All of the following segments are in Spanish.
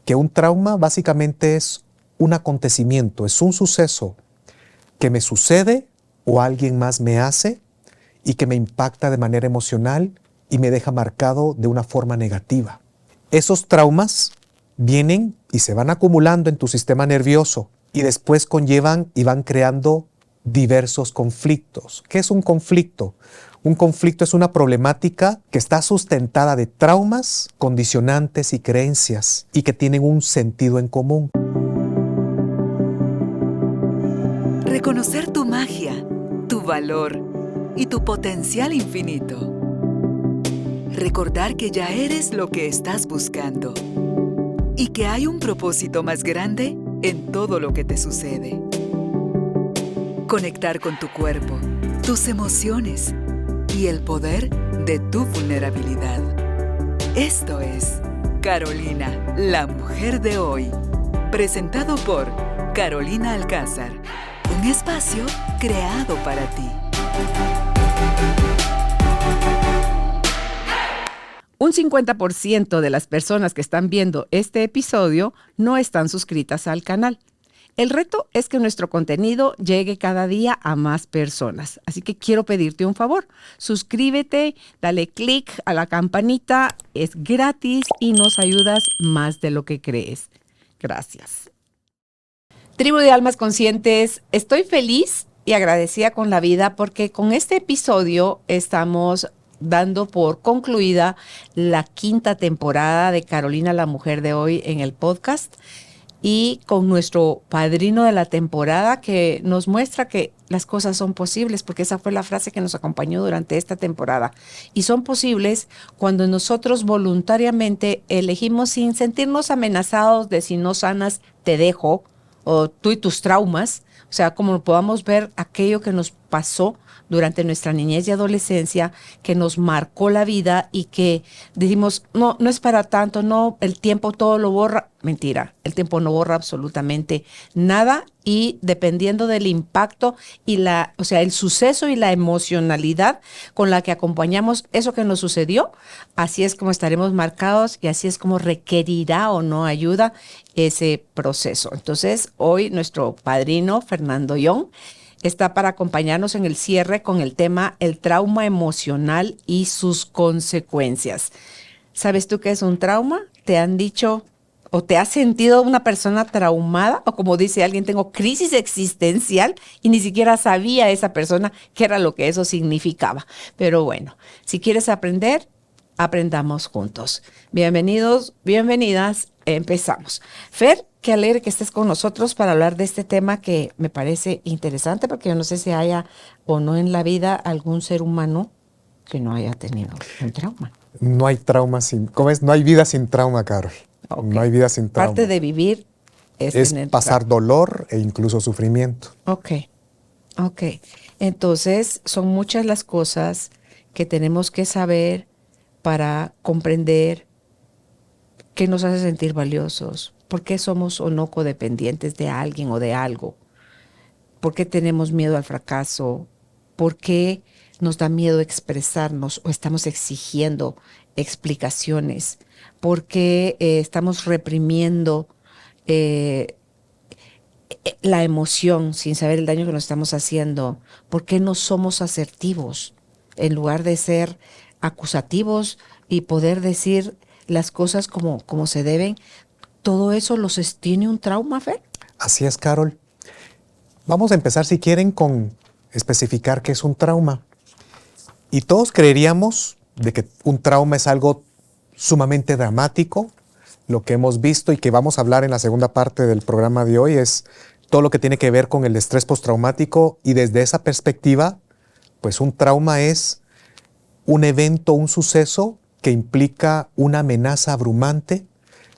que un trauma básicamente es un acontecimiento, es un suceso que me sucede o alguien más me hace y que me impacta de manera emocional y me deja marcado de una forma negativa. Esos traumas vienen y se van acumulando en tu sistema nervioso y después conllevan y van creando diversos conflictos. ¿Qué es un conflicto? Un conflicto es una problemática que está sustentada de traumas, condicionantes y creencias y que tienen un sentido en común. Reconocer tu magia, tu valor y tu potencial infinito. Recordar que ya eres lo que estás buscando y que hay un propósito más grande en todo lo que te sucede. Conectar con tu cuerpo, tus emociones y el poder de tu vulnerabilidad. Esto es Carolina, la mujer de hoy. Presentado por Carolina Alcázar. Un espacio creado para ti. Un 50% de las personas que están viendo este episodio no están suscritas al canal. El reto es que nuestro contenido llegue cada día a más personas. Así que quiero pedirte un favor. Suscríbete, dale clic a la campanita. Es gratis y nos ayudas más de lo que crees. Gracias. Tribu de Almas Conscientes, estoy feliz y agradecida con la vida porque con este episodio estamos dando por concluida la 5ª temporada de Carolina, la mujer de hoy en el podcast. Y con nuestro padrino de la temporada que nos muestra que las cosas son posibles, porque esa fue la frase que nos acompañó durante esta temporada. Y son posibles cuando nosotros voluntariamente elegimos, sin sentirnos amenazados de si no sanas, te dejo, o tú y tus traumas, o sea, como podamos ver aquello que nos pasó durante nuestra niñez y adolescencia, que nos marcó la vida y que decimos, no es para tanto, no, el tiempo todo lo borra. Mentira, el tiempo no borra absolutamente nada y dependiendo del impacto y el suceso y la emocionalidad con la que acompañamos eso que nos sucedió, así es como estaremos marcados y así es como requerirá o no ayuda ese proceso. Entonces, hoy nuestro padrino, Fernando Young, está para acompañarnos en el cierre con el tema el trauma emocional y sus consecuencias. ¿Sabes tú qué es un trauma? ¿Te han dicho o te has sentido una persona traumada? O como dice alguien, tengo crisis existencial y ni siquiera sabía esa persona qué era lo que eso significaba. Pero bueno, si quieres aprender, aprendamos juntos. Bienvenidos, bienvenidas, empezamos. Fer, qué alegre que estés con nosotros para hablar de este tema que me parece interesante, porque yo no sé si haya o no en la vida algún ser humano que no haya tenido un trauma. No hay trauma ¿cómo es? No hay vida sin trauma, Carol. Okay. No hay vida sin trauma. Parte de vivir es tener pasar dolor e incluso sufrimiento. Ok. Entonces, son muchas las cosas que tenemos que saber para comprender qué nos hace sentir valiosos, por qué somos o no codependientes de alguien o de algo, por qué tenemos miedo al fracaso, por qué nos da miedo expresarnos o estamos exigiendo explicaciones, por qué estamos reprimiendo la emoción sin saber el daño que nos estamos haciendo, por qué no somos asertivos en lugar de ser acusativos y poder decir las cosas como se deben. ¿Todo eso lo sostiene un trauma, Fer? Así es, Carol. Vamos a empezar, si quieren, con especificar qué es un trauma. Y todos creeríamos de que un trauma es algo sumamente dramático. Lo que hemos visto y que vamos a hablar en la segunda parte del programa de hoy es todo lo que tiene que ver con el estrés postraumático, y desde esa perspectiva, pues un trauma es un evento, un suceso que implica una amenaza abrumante,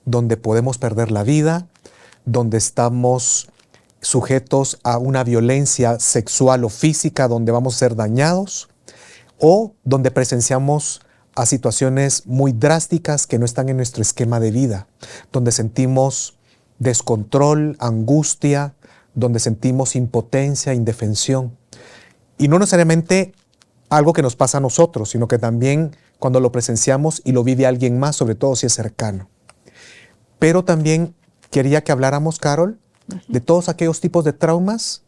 donde podemos perder la vida, donde estamos sujetos a una violencia sexual o física, donde vamos a ser dañados, o donde presenciamos a situaciones muy drásticas que no están en nuestro esquema de vida, donde sentimos descontrol, angustia, donde sentimos impotencia, indefensión. Y no necesariamente algo que nos pasa a nosotros, sino que también cuando lo presenciamos y lo vive alguien más, sobre todo si es cercano. Pero también quería que habláramos, Carol, de todos aquellos tipos de traumas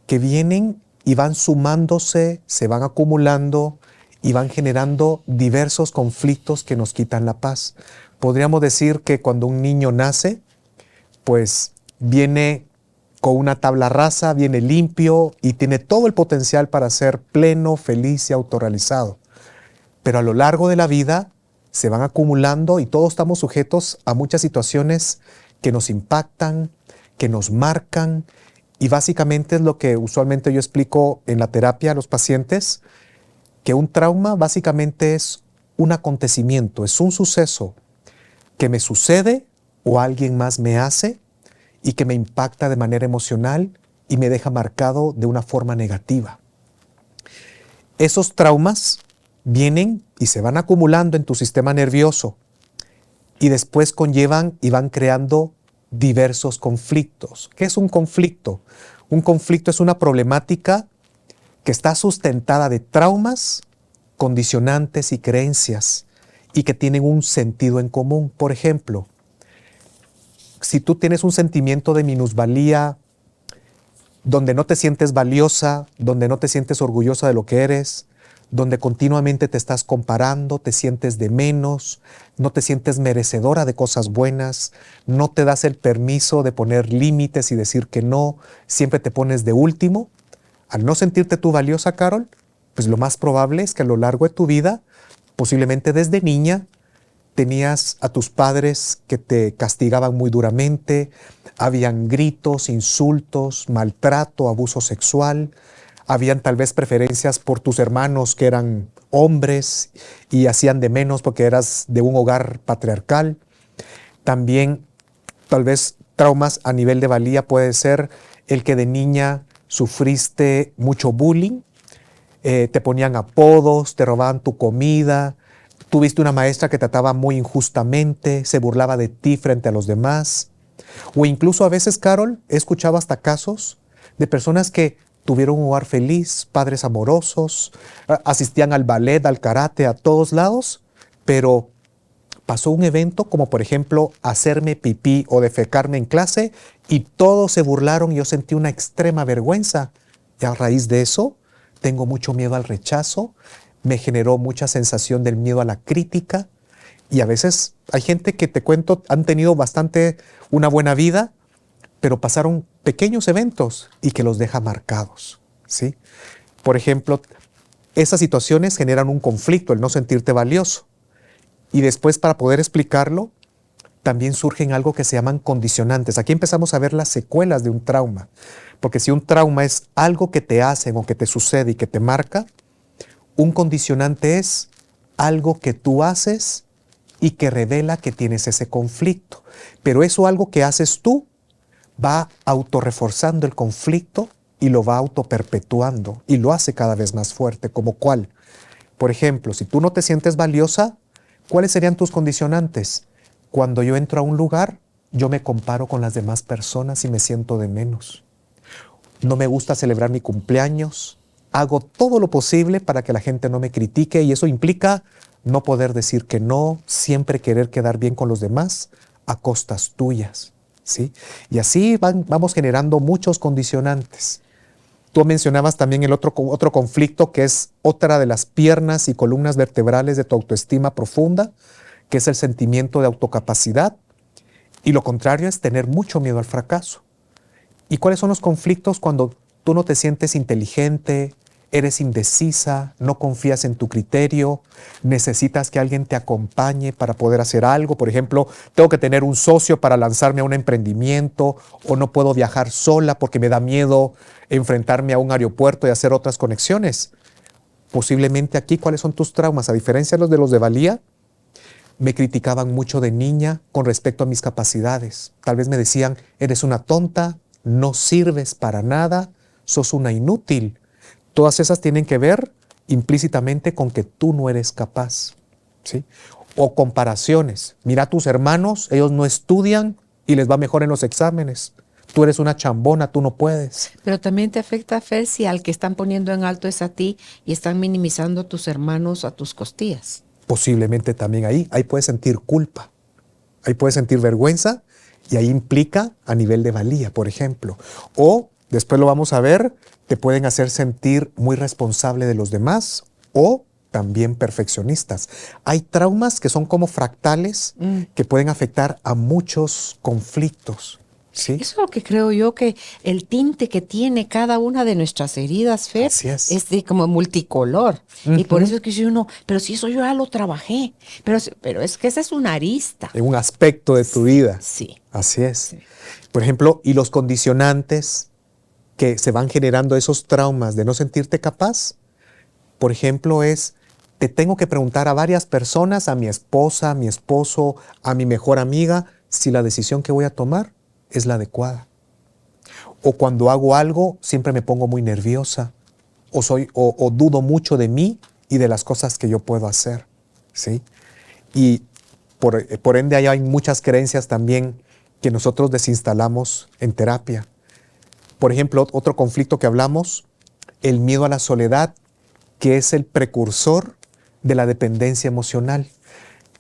que vienen y van sumándose, se van acumulando y van generando diversos conflictos que nos quitan la paz. Podríamos decir que cuando un niño nace, pues viene con una tabla rasa, viene limpio y tiene todo el potencial para ser pleno, feliz y autorrealizado. Pero a lo largo de la vida se van acumulando y todos estamos sujetos a muchas situaciones que nos impactan, que nos marcan, y básicamente es lo que usualmente yo explico en la terapia a los pacientes, que un trauma básicamente es un acontecimiento, es un suceso que me sucede o alguien más me hace y que me impacta de manera emocional y me deja marcado de una forma negativa. Esos traumas vienen y se van acumulando en tu sistema nervioso y después conllevan y van creando diversos conflictos. ¿Qué es un conflicto? Un conflicto es una problemática que está sustentada de traumas, condicionantes y creencias y que tienen un sentido en común. Por ejemplo, si tú tienes un sentimiento de minusvalía, donde no te sientes valiosa, donde no te sientes orgullosa de lo que eres, donde continuamente te estás comparando, te sientes de menos, no te sientes merecedora de cosas buenas, no te das el permiso de poner límites y decir que no, siempre te pones de último. Al no sentirte tú valiosa, Carol, pues lo más probable es que a lo largo de tu vida, posiblemente desde niña, tenías a tus padres que te castigaban muy duramente, habían gritos, insultos, maltrato, abuso sexual, habían tal vez preferencias por tus hermanos que eran hombres y hacían de menos porque eras de un hogar patriarcal. También tal vez traumas a nivel de valía puede ser el que de niña sufriste mucho bullying, te ponían apodos, te robaban tu comida, tuviste una maestra que te trataba muy injustamente, se burlaba de ti frente a los demás. O incluso a veces, Carol, he escuchado hasta casos de personas que tuvieron un hogar feliz, padres amorosos, asistían al ballet, al karate, a todos lados, pero pasó un evento como por ejemplo hacerme pipí o defecarme en clase y todos se burlaron y yo sentí una extrema vergüenza. Y a raíz de eso tengo mucho miedo al rechazo, me generó mucha sensación del miedo a la crítica y a veces hay gente que te cuento han tenido bastante una buena vida, pero pasaron pequeños eventos y que los deja marcados, ¿sí? Por ejemplo, esas situaciones generan un conflicto, el no sentirte valioso. Y después, para poder explicarlo, también surgen algo que se llaman condicionantes. Aquí empezamos a ver las secuelas de un trauma. Porque si un trauma es algo que te hacen o que te sucede y que te marca, un condicionante es algo que tú haces y que revela que tienes ese conflicto. Pero eso algo que haces tú va autorreforzando el conflicto y lo va autoperpetuando y lo hace cada vez más fuerte. ¿Como cuál? Por ejemplo, si tú no te sientes valiosa, ¿cuáles serían tus condicionantes? Cuando yo entro a un lugar, yo me comparo con las demás personas y me siento de menos. No me gusta celebrar mi cumpleaños. Hago todo lo posible para que la gente no me critique y eso implica no poder decir que no, siempre querer quedar bien con los demás a costas tuyas, ¿sí? Y así vamos generando muchos condicionantes. Tú mencionabas también el otro conflicto que es otra de las piernas y columnas vertebrales de tu autoestima profunda, que es el sentimiento de autocapacidad. Y lo contrario es tener mucho miedo al fracaso. ¿Y cuáles son los conflictos cuando tú no te sientes inteligente, eres indecisa, no confías en tu criterio, necesitas que alguien te acompañe para poder hacer algo? Por ejemplo, tengo que tener un socio para lanzarme a un emprendimiento o no puedo viajar sola porque me da miedo enfrentarme a un aeropuerto y hacer otras conexiones. Posiblemente aquí, ¿cuáles son tus traumas? A diferencia de los de valía, me criticaban mucho de niña con respecto a mis capacidades. Tal vez me decían, eres una tonta, no sirves para nada, sos una inútil. Todas esas tienen que ver implícitamente con que tú no eres capaz, ¿sí? O comparaciones. Mira a tus hermanos, ellos no estudian y les va mejor en los exámenes. Tú eres una chambona, tú no puedes. Pero también te afecta, Fer, si al que están poniendo en alto es a ti y están minimizando a tus hermanos a tus costillas. Posiblemente también ahí puedes sentir culpa. Ahí puedes sentir vergüenza y ahí implica a nivel de valía, por ejemplo. O, después lo vamos a ver, te pueden hacer sentir muy responsable de los demás o también perfeccionistas. Hay traumas que son como fractales que pueden afectar a muchos conflictos. ¿Sí? Eso es lo que creo yo, que el tinte que tiene cada una de nuestras heridas, Fer, Así es. de como multicolor. Y por eso es que dice uno, pero si eso yo ya lo trabajé. Pero es que esa es una arista. En un aspecto de tu vida. Sí. Así es. Por ejemplo, y los condicionantes que se van generando esos traumas de no sentirte capaz, por ejemplo, te tengo que preguntar a varias personas, a mi esposa, a mi esposo, a mi mejor amiga, si la decisión que voy a tomar es la adecuada. O cuando hago algo, siempre me pongo muy nerviosa, o dudo mucho de mí y de las cosas que yo puedo hacer. ¿Sí? Y por ende, ahí hay muchas creencias también que nosotros desinstalamos en terapia. Por ejemplo, otro conflicto que hablamos, el miedo a la soledad, que es el precursor de la dependencia emocional.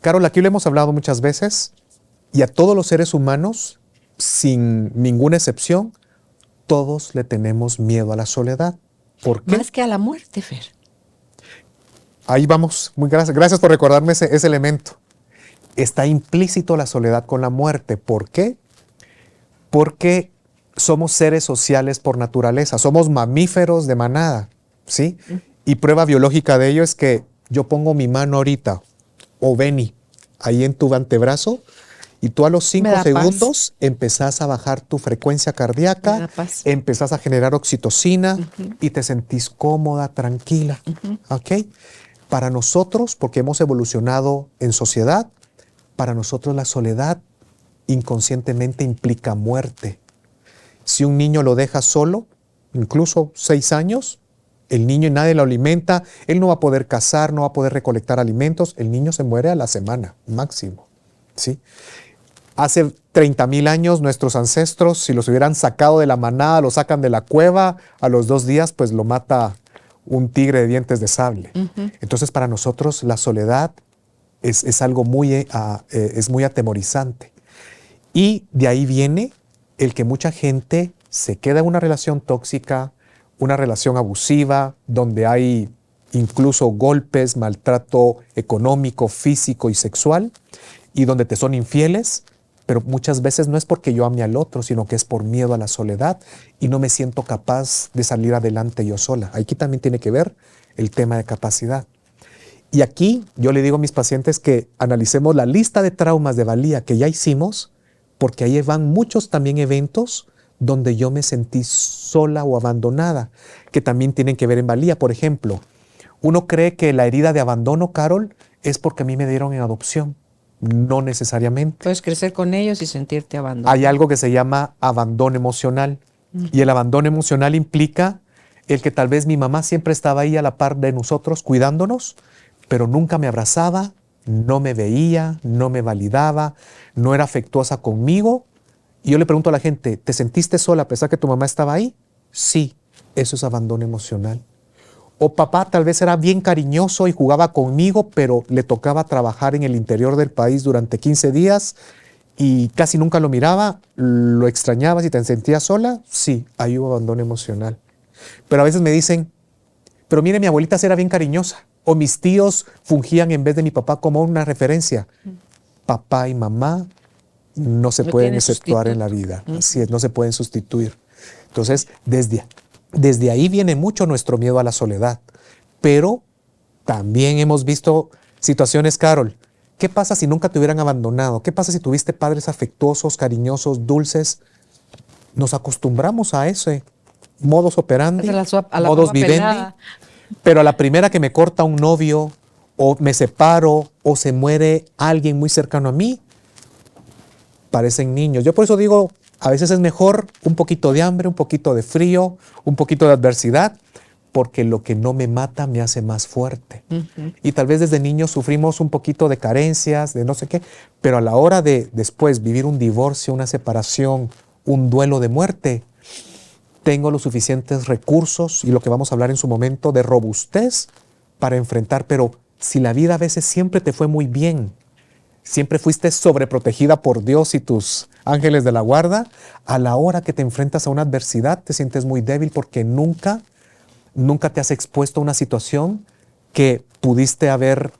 Carol, aquí lo hemos hablado muchas veces, y a todos los seres humanos, sin ninguna excepción, todos le tenemos miedo a la soledad. ¿Por qué? Más que a la muerte, Fer. Ahí vamos. Muy gracias por recordarme ese elemento. Está implícito la soledad con la muerte. ¿Por qué? Porque somos seres sociales por naturaleza. Somos mamíferos de manada, ¿sí? Y prueba biológica de ello es que yo pongo mi mano ahorita, o Benny, ahí en tu antebrazo, y tú a los 5 segundos empezás a bajar tu frecuencia cardíaca, empezás a generar oxitocina y te sentís cómoda, tranquila. ¿Ok? Para nosotros, porque hemos evolucionado en sociedad, para nosotros la soledad inconscientemente implica muerte. Si un niño lo deja solo, incluso 6 años, el niño y nadie lo alimenta, él no va a poder cazar, no va a poder recolectar alimentos, el niño se muere a la semana, máximo. ¿Sí? Hace 30,000 años nuestros ancestros, si los hubieran sacado de la manada, lo sacan de la cueva, a los 2 días pues lo mata un tigre de dientes de sable. Entonces para nosotros la soledad es algo muy atemorizante. Y de ahí viene el que mucha gente se queda en una relación tóxica, una relación abusiva, donde hay incluso golpes, maltrato económico, físico y sexual, y donde te son infieles, pero muchas veces no es porque yo ame al otro, sino que es por miedo a la soledad y no me siento capaz de salir adelante yo sola. Aquí también tiene que ver el tema de capacidad. Y aquí yo le digo a mis pacientes que analicemos la lista de traumas de valía que ya hicimos, porque ahí van muchos también eventos donde yo me sentí sola o abandonada, que también tienen que ver en valía. Por ejemplo, uno cree que la herida de abandono, Carol, es porque a mí me dieron en adopción. No necesariamente. Puedes crecer con ellos y sentirte abandonado. Hay algo que se llama abandono emocional. Y el abandono emocional implica el que tal vez mi mamá siempre estaba ahí a la par de nosotros cuidándonos, pero nunca me abrazaba, no me veía, no me validaba, no era afectuosa conmigo. Y yo le pregunto a la gente, ¿te sentiste sola a pesar que tu mamá estaba ahí? Sí, eso es abandono emocional. O papá tal vez era bien cariñoso y jugaba conmigo, pero le tocaba trabajar en el interior del país durante 15 días y casi nunca lo miraba, lo extrañabas y te sentías sola. Sí, ahí hubo abandono emocional. Pero a veces me dicen, pero mire, mi abuelita era bien cariñosa, o mis tíos fungían en vez de mi papá como una referencia. Papá y mamá no se pueden exceptuar en la vida. Así es, no se pueden sustituir. Entonces, desde ahí viene mucho nuestro miedo a la soledad. Pero también hemos visto situaciones, Carol. ¿Qué pasa si nunca te hubieran abandonado? ¿Qué pasa si tuviste padres afectuosos, cariñosos, dulces? Nos acostumbramos a ese modus operandi, modus vivendi. Pero a la primera que me corta un novio, o me separo, o se muere alguien muy cercano a mí, parecen niños. Yo por eso digo, a veces es mejor un poquito de hambre, un poquito de frío, un poquito de adversidad, porque lo que no me mata me hace más fuerte. Y tal vez desde niños sufrimos un poquito de carencias, de no sé qué, pero a la hora de después vivir un divorcio, una separación, un duelo de muerte, tengo los suficientes recursos y lo que vamos a hablar en su momento de robustez para enfrentar. Pero si la vida a veces siempre te fue muy bien, siempre fuiste sobreprotegida por Dios y tus ángeles de la guarda, a la hora que te enfrentas a una adversidad te sientes muy débil porque nunca te has expuesto a una situación que pudiste haber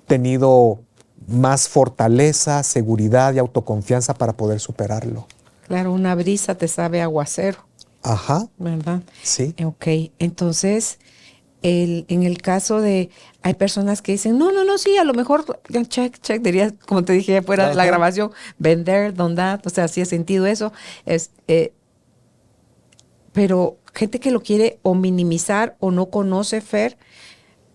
tenido más fortaleza, seguridad y autoconfianza para poder superarlo. Claro, una brisa te sabe a aguacero, Ajá, ¿verdad? sí. Ok, entonces, en el caso de, hay personas que dicen, no, sí, a lo mejor, check, diría, como te dije fuera de la Ajá. grabación, vender, done that, o sea, sí he sentido eso, pero gente que lo quiere o minimizar o no conoce, Fer,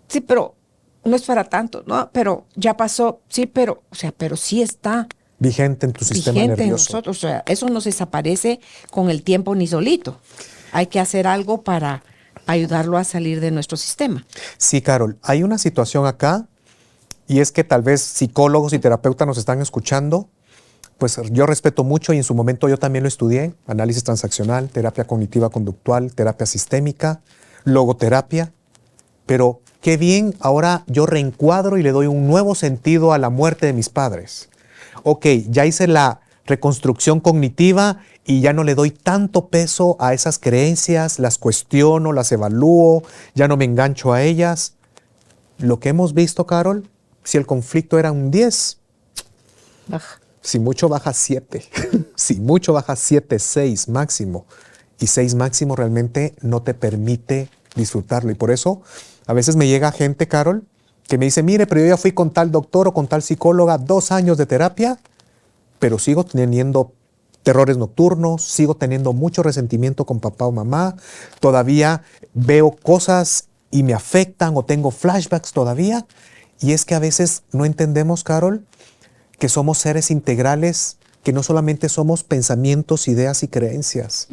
sí, pero no es para tanto, ¿no? Pero ya pasó, sí, pero, o sea, pero sí está Vigente en tu sistema vigente en nervioso. nosotros, o sea, eso no se desaparece con el tiempo ni solito. Hay que hacer algo para ayudarlo a salir de nuestro sistema. Sí, Carol, hay una situación acá y es que tal vez psicólogos y terapeutas nos están escuchando. Pues yo respeto mucho y en su momento yo también lo estudié, análisis transaccional, terapia cognitiva conductual, terapia sistémica, logoterapia, pero qué bien, ahora yo reencuadro y le doy un nuevo sentido a la muerte de mis padres. Ok, ya hice la reconstrucción cognitiva y ya no le doy tanto peso a esas creencias, las cuestiono, las evalúo, ya no me engancho a ellas. Lo que hemos visto, Carol, si el conflicto era un 10, si mucho baja 7, si mucho baja 7, 6 máximo. Y 6 máximo realmente no te permite disfrutarlo. Y por eso a veces me llega gente, Carol, que me dice, mire, pero yo ya fui con tal doctor o con tal psicóloga, 2 años de terapia, pero sigo teniendo terrores nocturnos, sigo teniendo mucho resentimiento con papá o mamá, todavía veo cosas y me afectan o tengo flashbacks todavía. Y es que a veces no entendemos, Carol, que somos seres integrales, que no solamente somos pensamientos, ideas y creencias,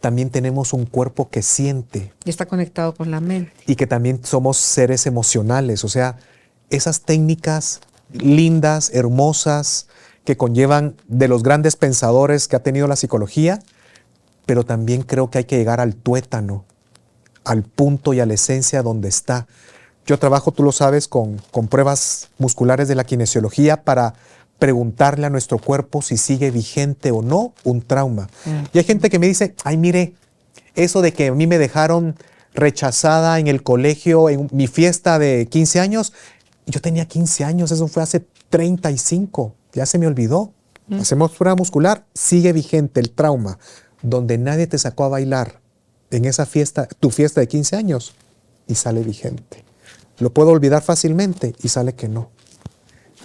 también tenemos un cuerpo que siente Y está conectado con la mente. y que también somos seres emocionales. O sea, esas técnicas lindas, hermosas, que conllevan de los grandes pensadores que ha tenido la psicología, pero también creo que hay que llegar al tuétano, al punto y a la esencia donde está. Yo trabajo, tú lo sabes, con pruebas musculares de la kinesiología para preguntarle a nuestro cuerpo si sigue vigente o no un trauma. Y hay gente que me dice, ay, mire, eso de que a mí me dejaron rechazada en el colegio, en mi fiesta de 15 años, yo tenía 15 años, eso fue hace 35, ya se me olvidó. Hacemos prueba muscular, sigue vigente el trauma, donde nadie te sacó a bailar en esa fiesta, tu fiesta de 15 años, y sale vigente. Lo puedo olvidar fácilmente y sale que no.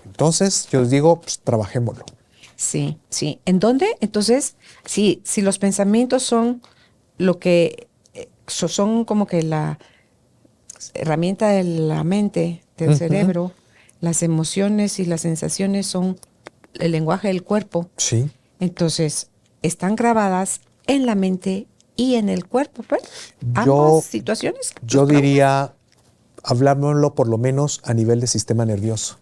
Entonces, yo les digo, pues, trabajémoslo. Sí. ¿En dónde? Entonces, si los pensamientos son lo que son como que la herramienta de la mente, del cerebro, las emociones y las sensaciones son el lenguaje del cuerpo. Sí. Entonces, están grabadas en la mente y en el cuerpo, pues. Ambas situaciones. Yo diría, hablámoslo por lo menos a nivel de sistema nervioso.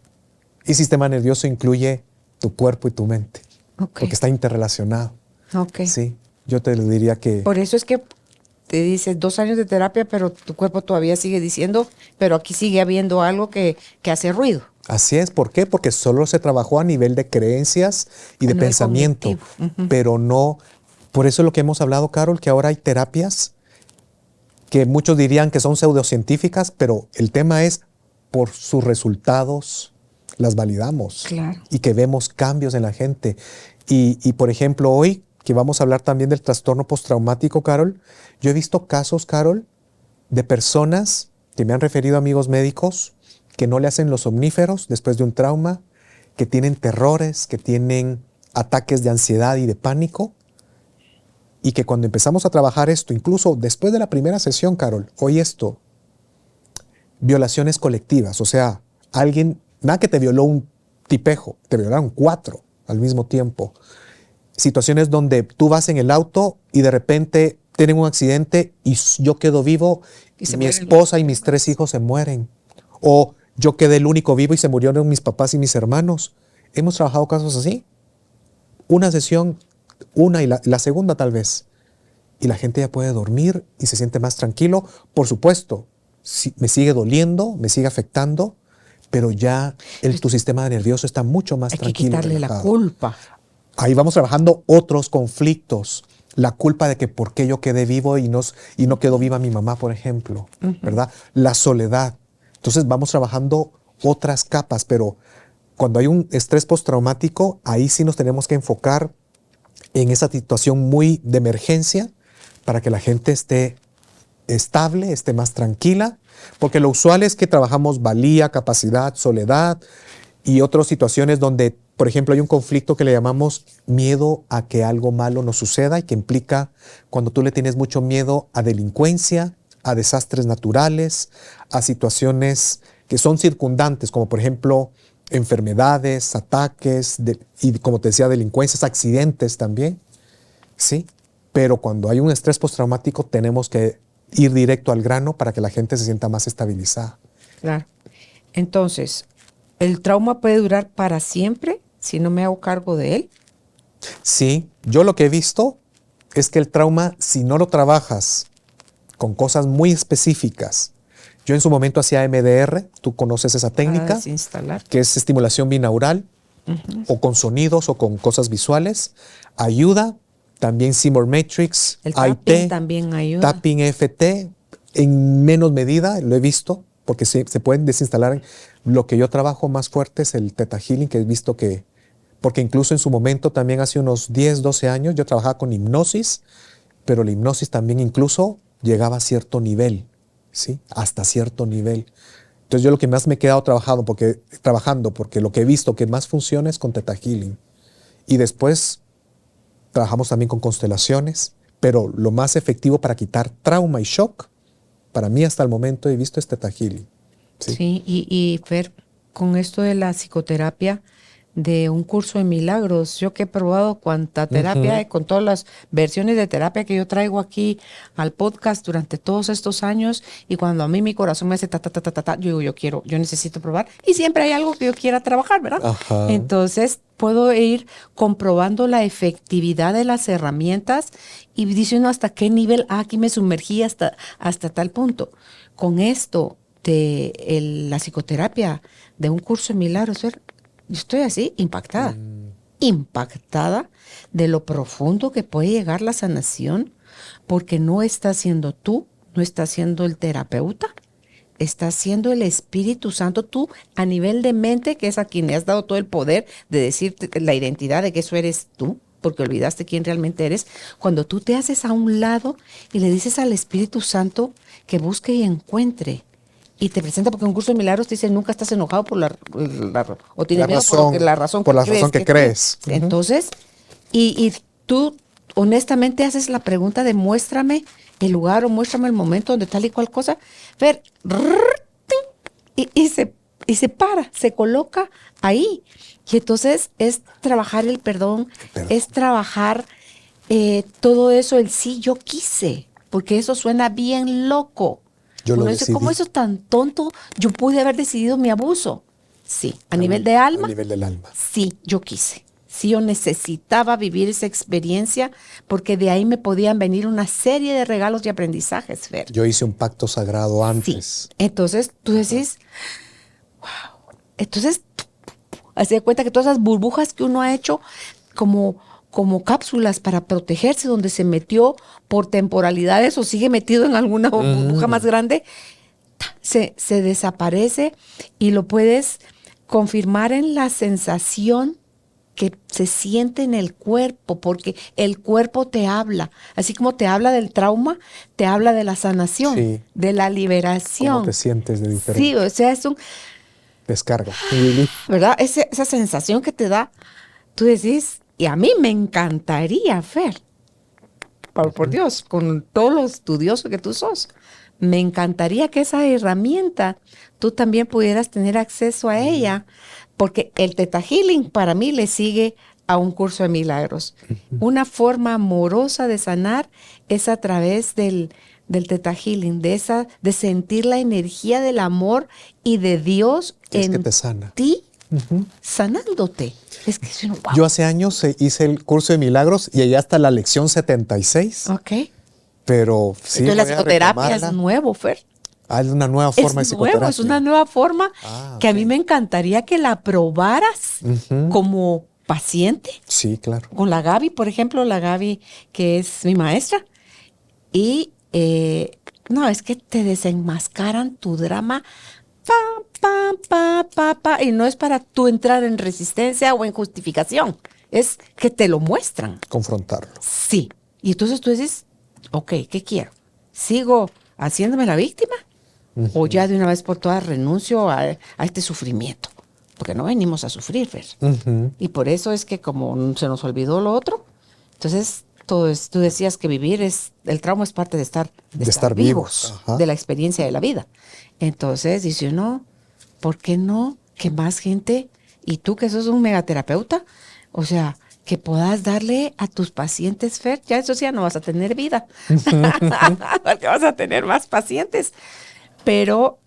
Y sistema nervioso incluye tu cuerpo y tu mente, porque está interrelacionado. Sí, yo te lo diría que... Por eso es que te dices 2 años de terapia, pero tu cuerpo todavía sigue diciendo, pero aquí sigue habiendo algo que hace ruido. Así es, ¿por qué? Porque solo se trabajó a nivel de creencias y de pensamiento, pero no... Por eso es lo que hemos hablado, Carol, que ahora hay terapias que muchos dirían que son pseudocientíficas, pero el tema es por sus resultados las validamos. Claro. Y que vemos cambios en la gente. Y por ejemplo, hoy que vamos a hablar también del trastorno postraumático, Carol, yo he visto casos, Carol, de personas que me han referido amigos médicos que no le hacen los somníferos después de un trauma, que tienen terrores, que tienen ataques de ansiedad y de pánico, y que cuando empezamos a trabajar esto, incluso después de la primera sesión, Carol, hoy esto, violaciones colectivas, o sea, alguien, nada que te violó un tipejo, te violaron 4 al mismo tiempo. Situaciones donde tú vas en el auto y de repente tienen un accidente y yo quedo vivo y mi esposa y mis 3 hijos se mueren. O yo quedé el único vivo y se murieron mis papás y mis hermanos. Hemos trabajado casos así. Una sesión, una y la segunda tal vez. Y la gente ya puede dormir y se siente más tranquilo. Por supuesto, me sigue doliendo, me sigue afectando, pero ya tu sistema nervioso está mucho más Hay que tranquilo. quitarle la relajado. culpa. Ahí vamos trabajando otros conflictos. La culpa de que por qué yo quedé vivo y no quedó viva mi mamá, por ejemplo, ¿verdad? La soledad. Entonces vamos trabajando otras capas, pero cuando hay un estrés postraumático, ahí sí nos tenemos que enfocar en esa situación muy de emergencia para que la gente esté estable, esté más tranquila, porque lo usual es que trabajamos valía, capacidad, soledad y otras situaciones donde, por ejemplo, hay un conflicto que le llamamos miedo a que algo malo nos suceda y que implica cuando tú le tienes mucho miedo a delincuencia, a desastres naturales, a situaciones que son circundantes, como por ejemplo enfermedades, ataques y como te decía, delincuencias, accidentes también, ¿sí? Pero cuando hay un estrés postraumático tenemos que ir directo al grano para que la gente se sienta más estabilizada. Claro. Entonces, ¿el trauma puede durar para siempre si no me hago cargo de él? Sí, yo lo que he visto es que el trauma, si no lo trabajas con cosas muy específicas, yo en su momento hacía MDR, tú conoces esa técnica, Para desinstalar. que es estimulación binaural, o con sonidos o con cosas visuales, ayuda. También Seymour Matrix, El tapping IT, también ayuda. Tapping EFT, en menos medida, lo he visto, porque se pueden desinstalar. Lo que yo trabajo más fuerte es el Theta Healing, que he visto que, porque incluso en su momento, también hace unos 10, 12 años, yo trabajaba con hipnosis, pero la hipnosis también incluso llegaba a cierto nivel, ¿sí? Hasta cierto nivel. Entonces yo lo que más me he quedado trabajando, porque lo que he visto que más funciona es con Theta Healing. Y después trabajamos también con constelaciones, pero lo más efectivo para quitar trauma y shock, para mí hasta el momento he visto es Theta Healing. Sí, y Fer, con esto de la psicoterapia, de un curso de milagros, yo que he probado cuánta terapia, con todas las versiones de terapia que yo traigo aquí al podcast durante todos estos años, y cuando a mí mi corazón me hace ta, ta, ta, ta, ta, ta, yo digo, yo necesito probar, y siempre hay algo que yo quiera trabajar, ¿verdad? Ajá. Entonces puedo ir comprobando la efectividad de las herramientas y dice uno hasta qué nivel, aquí me sumergí hasta tal punto. Con esto de la psicoterapia, de un curso de milagros, Fer, yo estoy así, impactada de lo profundo que puede llegar la sanación, porque no está siendo tú, no está siendo el terapeuta, está siendo el Espíritu Santo, tú a nivel de mente, que es a quien le has dado todo el poder de decirte la identidad de que eso eres tú, porque olvidaste quién realmente eres. Cuando tú te haces a un lado y le dices al Espíritu Santo que busque y encuentre, y te presenta, porque en un curso de milagros te dice nunca estás enojado por o tienes miedo por la razón que crees. Entonces, y tú honestamente haces la pregunta de muéstrame el lugar o muéstrame el momento donde tal y cual cosa, Fer, y se para, se coloca ahí. Y entonces es trabajar el perdón, es trabajar todo eso, el sí, yo quise, porque eso suena bien loco. Yo lo Uno dice, decidí. ¿cómo eso es tan tonto? Yo pude haber decidido mi abuso. Sí, a nivel de alma. A nivel del alma. Sí, yo quise. Sí, yo necesitaba vivir esa experiencia porque de ahí me podían venir una serie de regalos y aprendizajes, Fer. Yo hice un pacto sagrado antes. Sí. Entonces tú decís, wow. Entonces, así de cuenta que todas esas burbujas que uno ha hecho como cápsulas para protegerse, donde se metió por temporalidades o sigue metido en alguna burbuja más grande, se desaparece y lo puedes confirmar en la sensación que se siente en el cuerpo, porque el cuerpo te habla, así como te habla del trauma, te habla de la sanación, Sí. de la liberación. ¿Cómo te sientes de diferente? Sí, o sea, es un, Descarga. ¿verdad? Esa sensación que te da, tú decís, y a mí me encantaría, Fer, por Dios, con todo lo estudioso que tú sos, me encantaría que esa herramienta tú también pudieras tener acceso a ella, porque el Theta Healing para mí le sigue a un curso de milagros. Una forma amorosa de sanar es a través del Theta Healing, de sentir la energía del amor y de Dios Es en que te sana. ti, sanándote. Es que wow. Yo hace años hice el curso de milagros y llegué hasta la lección 76. Ok. Pero sí. Entonces la voy a psicoterapia es retomarla. nuevo, Fer. Es una nueva forma de Es nuevo, psicoterapia. es una nueva forma que a ok. mí me encantaría que la probaras como paciente. Sí, claro. Con la Gaby, por ejemplo, la Gaby que es mi maestra. Y no, es que te desenmascaran tu drama, y no es para tú entrar en resistencia o en justificación, es que te lo muestran. Confrontarlo. Sí. Y entonces tú dices, ok, ¿qué quiero? ¿Sigo haciéndome la víctima? ¿O ya de una vez por todas renuncio a este sufrimiento? Porque no venimos a sufrir, Fer. Ujú. Y por eso es que como se nos olvidó lo otro, entonces tú decías que vivir el trauma es parte de estar vivos, Ajá. de la experiencia de la vida. Entonces dice uno, ¿por qué no que más gente, y tú que sos un megaterapeuta, o sea, que puedas darle a tus pacientes, Fer, ya eso sí, ya no vas a tener vida, porque vas a tener más pacientes, pero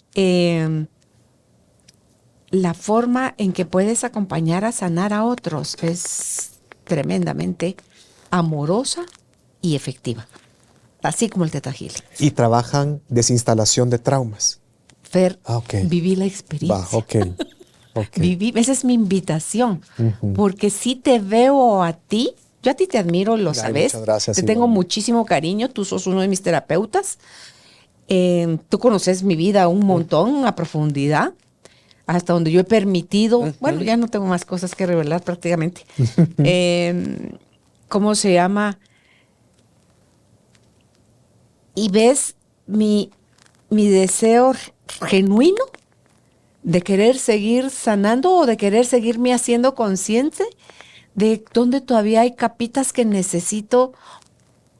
la forma en que puedes acompañar a sanar a otros es tremendamente amorosa y efectiva, así como el Theta Healing. Y trabajan desinstalación de traumas. Fer, Ok. viví la experiencia. Va, ok. Ok. Esa es mi invitación, porque si te veo a ti, yo a ti te admiro, lo Ay, sabes, muchas gracias, te tengo igualmente. muchísimo cariño, tú sos uno de mis terapeutas, tú conoces mi vida un montón a profundidad, hasta donde yo he permitido, bueno, ya no tengo más cosas que revelar prácticamente. ¿Cómo se llama? Y ves mi deseo genuino de querer seguir sanando o de querer seguirme haciendo consciente de dónde todavía hay capitas que necesito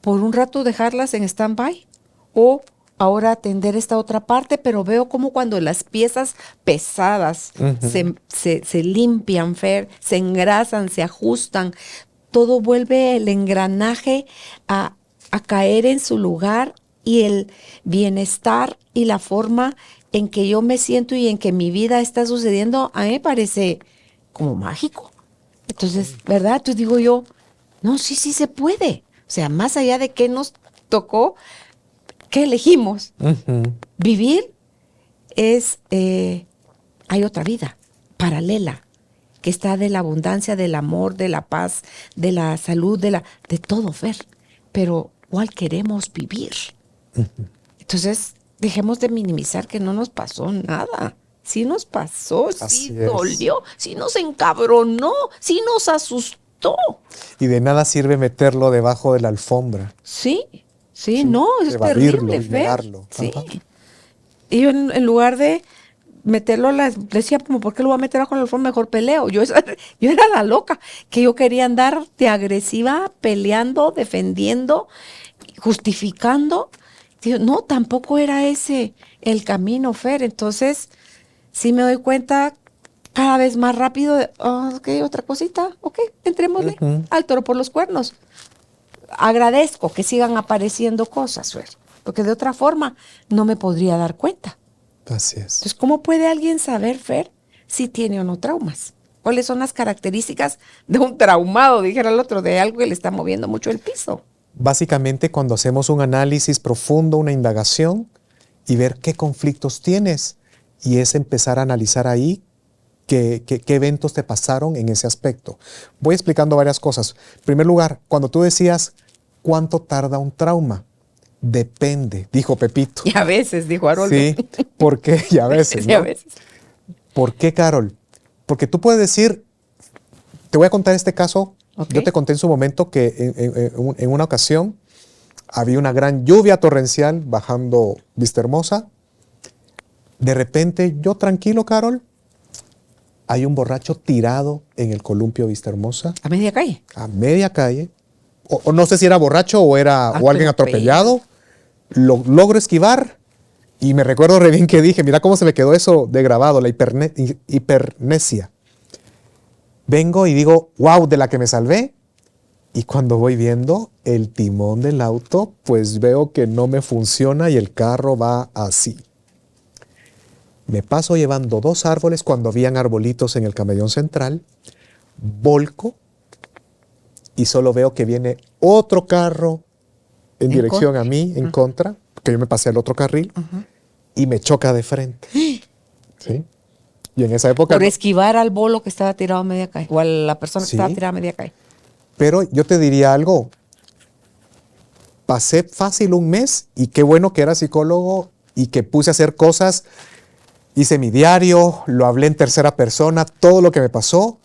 por un rato dejarlas en stand-by o ahora atender esta otra parte, pero veo como cuando las piezas pesadas se limpian, Fer, se engrasan, se ajustan, todo vuelve el engranaje a caer en su lugar y el bienestar y la forma en que yo me siento y en que mi vida está sucediendo, a mí me parece como mágico. Entonces, ¿verdad? Entonces digo yo, no, sí se puede. O sea, más allá de qué nos tocó, ¿qué elegimos? Vivir es, hay otra vida paralela, que está de la abundancia, del amor, de la paz, de la salud, de todo, Fer. Pero, ¿cuál queremos vivir? Entonces, dejemos de minimizar que no nos pasó nada. Sí nos pasó, Así sí es. dolió, sí nos encabronó, sí nos asustó. Y de nada sirve meterlo debajo de la alfombra. Sí, Sí, no, es evadirlo, terrible, Fer. negarlo. Sí. Ajá. Y yo en lugar de meterlo, decía como, ¿por qué lo voy a meter bajo la alfombra? Mejor peleo. Yo era la loca, que yo quería andar de agresiva, peleando, defendiendo, justificando. Digo, no, tampoco era ese el camino, Fer. Entonces, sí me doy cuenta cada vez más rápido de, ok, otra cosita, ok, entrémosle al toro por los cuernos. Agradezco que sigan apareciendo cosas, Fer, porque de otra forma no me podría dar cuenta. Así es. Entonces, ¿cómo puede alguien saber, Fer, si tiene o no traumas? ¿Cuáles son las características de un traumado, dijera el otro, de algo que le está moviendo mucho el piso? Básicamente, cuando hacemos un análisis profundo, una indagación y ver qué conflictos tienes, y es empezar a analizar ahí qué eventos te pasaron en ese aspecto. Voy explicando varias cosas. En primer lugar, cuando tú decías, ¿cuánto tarda un trauma? Depende, dijo Pepito. Y a veces, dijo Haroldo. Sí, ¿por qué? Y a veces, Sí, a ¿no? veces. ¿Por qué, Carol? Porque tú puedes decir, te voy a contar este caso. Ok. Yo te conté en su momento que en una ocasión había una gran lluvia torrencial bajando Vista Hermosa. De repente, yo tranquilo, Carol, hay un borracho tirado en el columpio Vista Hermosa, A media calle. a media calle. O no sé si era borracho o alguien atropellado. Lo logro esquivar y me recuerdo re bien que dije, mira cómo se me quedó eso de grabado, la hipernesia. Vengo y digo, wow, de la que me salvé. Y cuando voy viendo el timón del auto, pues veo que no me funciona y el carro va así. Me paso llevando 2 árboles cuando habían arbolitos en el camellón central, volco y solo veo que viene otro carro en dirección a mí, en contra, que yo me pasé al otro carril, y me choca de frente. ¿Sí? Y en esa época... Por esquivar al bolo que estaba tirado a media calle. O a la persona que Sí. estaba tirada a media calle. Pero yo te diría algo. Pasé fácil un mes y qué bueno que era psicólogo y que puse a hacer cosas. Hice mi diario, lo hablé en tercera persona, todo lo que me pasó,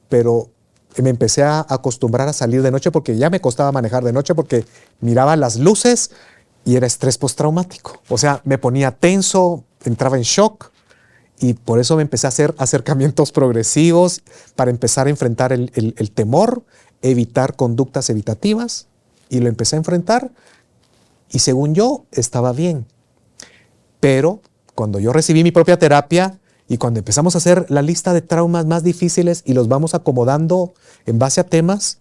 pero me empecé a acostumbrar a salir de noche porque ya me costaba manejar de noche porque miraba las luces y era estrés postraumático. O sea, me ponía tenso, entraba en shock y por eso me empecé a hacer acercamientos progresivos para empezar a enfrentar el temor, evitar conductas evitativas y lo empecé a enfrentar y según yo estaba bien. Pero cuando yo recibí mi propia terapia y cuando empezamos a hacer la lista de traumas más difíciles y los vamos acomodando en base a temas,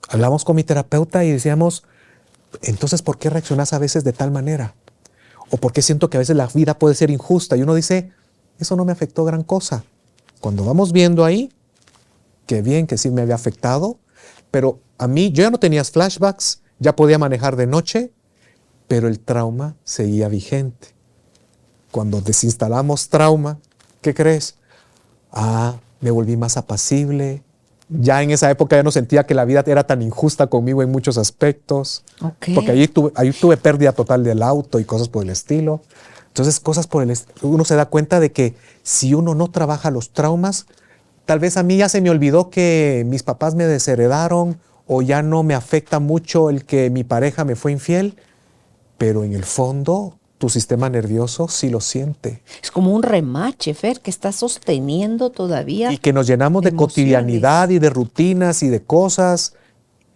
hablamos con mi terapeuta y decíamos, entonces, ¿por qué reaccionas a veces de tal manera? ¿O por qué siento que a veces la vida puede ser injusta? Y uno dice, eso no me afectó gran cosa. Cuando vamos viendo ahí, qué bien que sí me había afectado, pero a mí, yo ya no tenía flashbacks, ya podía manejar de noche, pero el trauma seguía vigente. Cuando desinstalamos trauma, ¿qué crees? Me volví más apacible. Ya en esa época ya no sentía que la vida era tan injusta conmigo en muchos aspectos. Ok. Porque ahí tuve pérdida total del auto y cosas por el estilo. Entonces, cosas por el estilo. Uno se da cuenta de que si uno no trabaja los traumas, tal vez a mí ya se me olvidó que mis papás me desheredaron o ya no me afecta mucho el que mi pareja me fue infiel, pero en el fondo tu sistema nervioso sí lo siente. Es como un remache, Fer, que está sosteniendo todavía. Y que nos llenamos de emociones. cotidianidad y de rutinas y de cosas,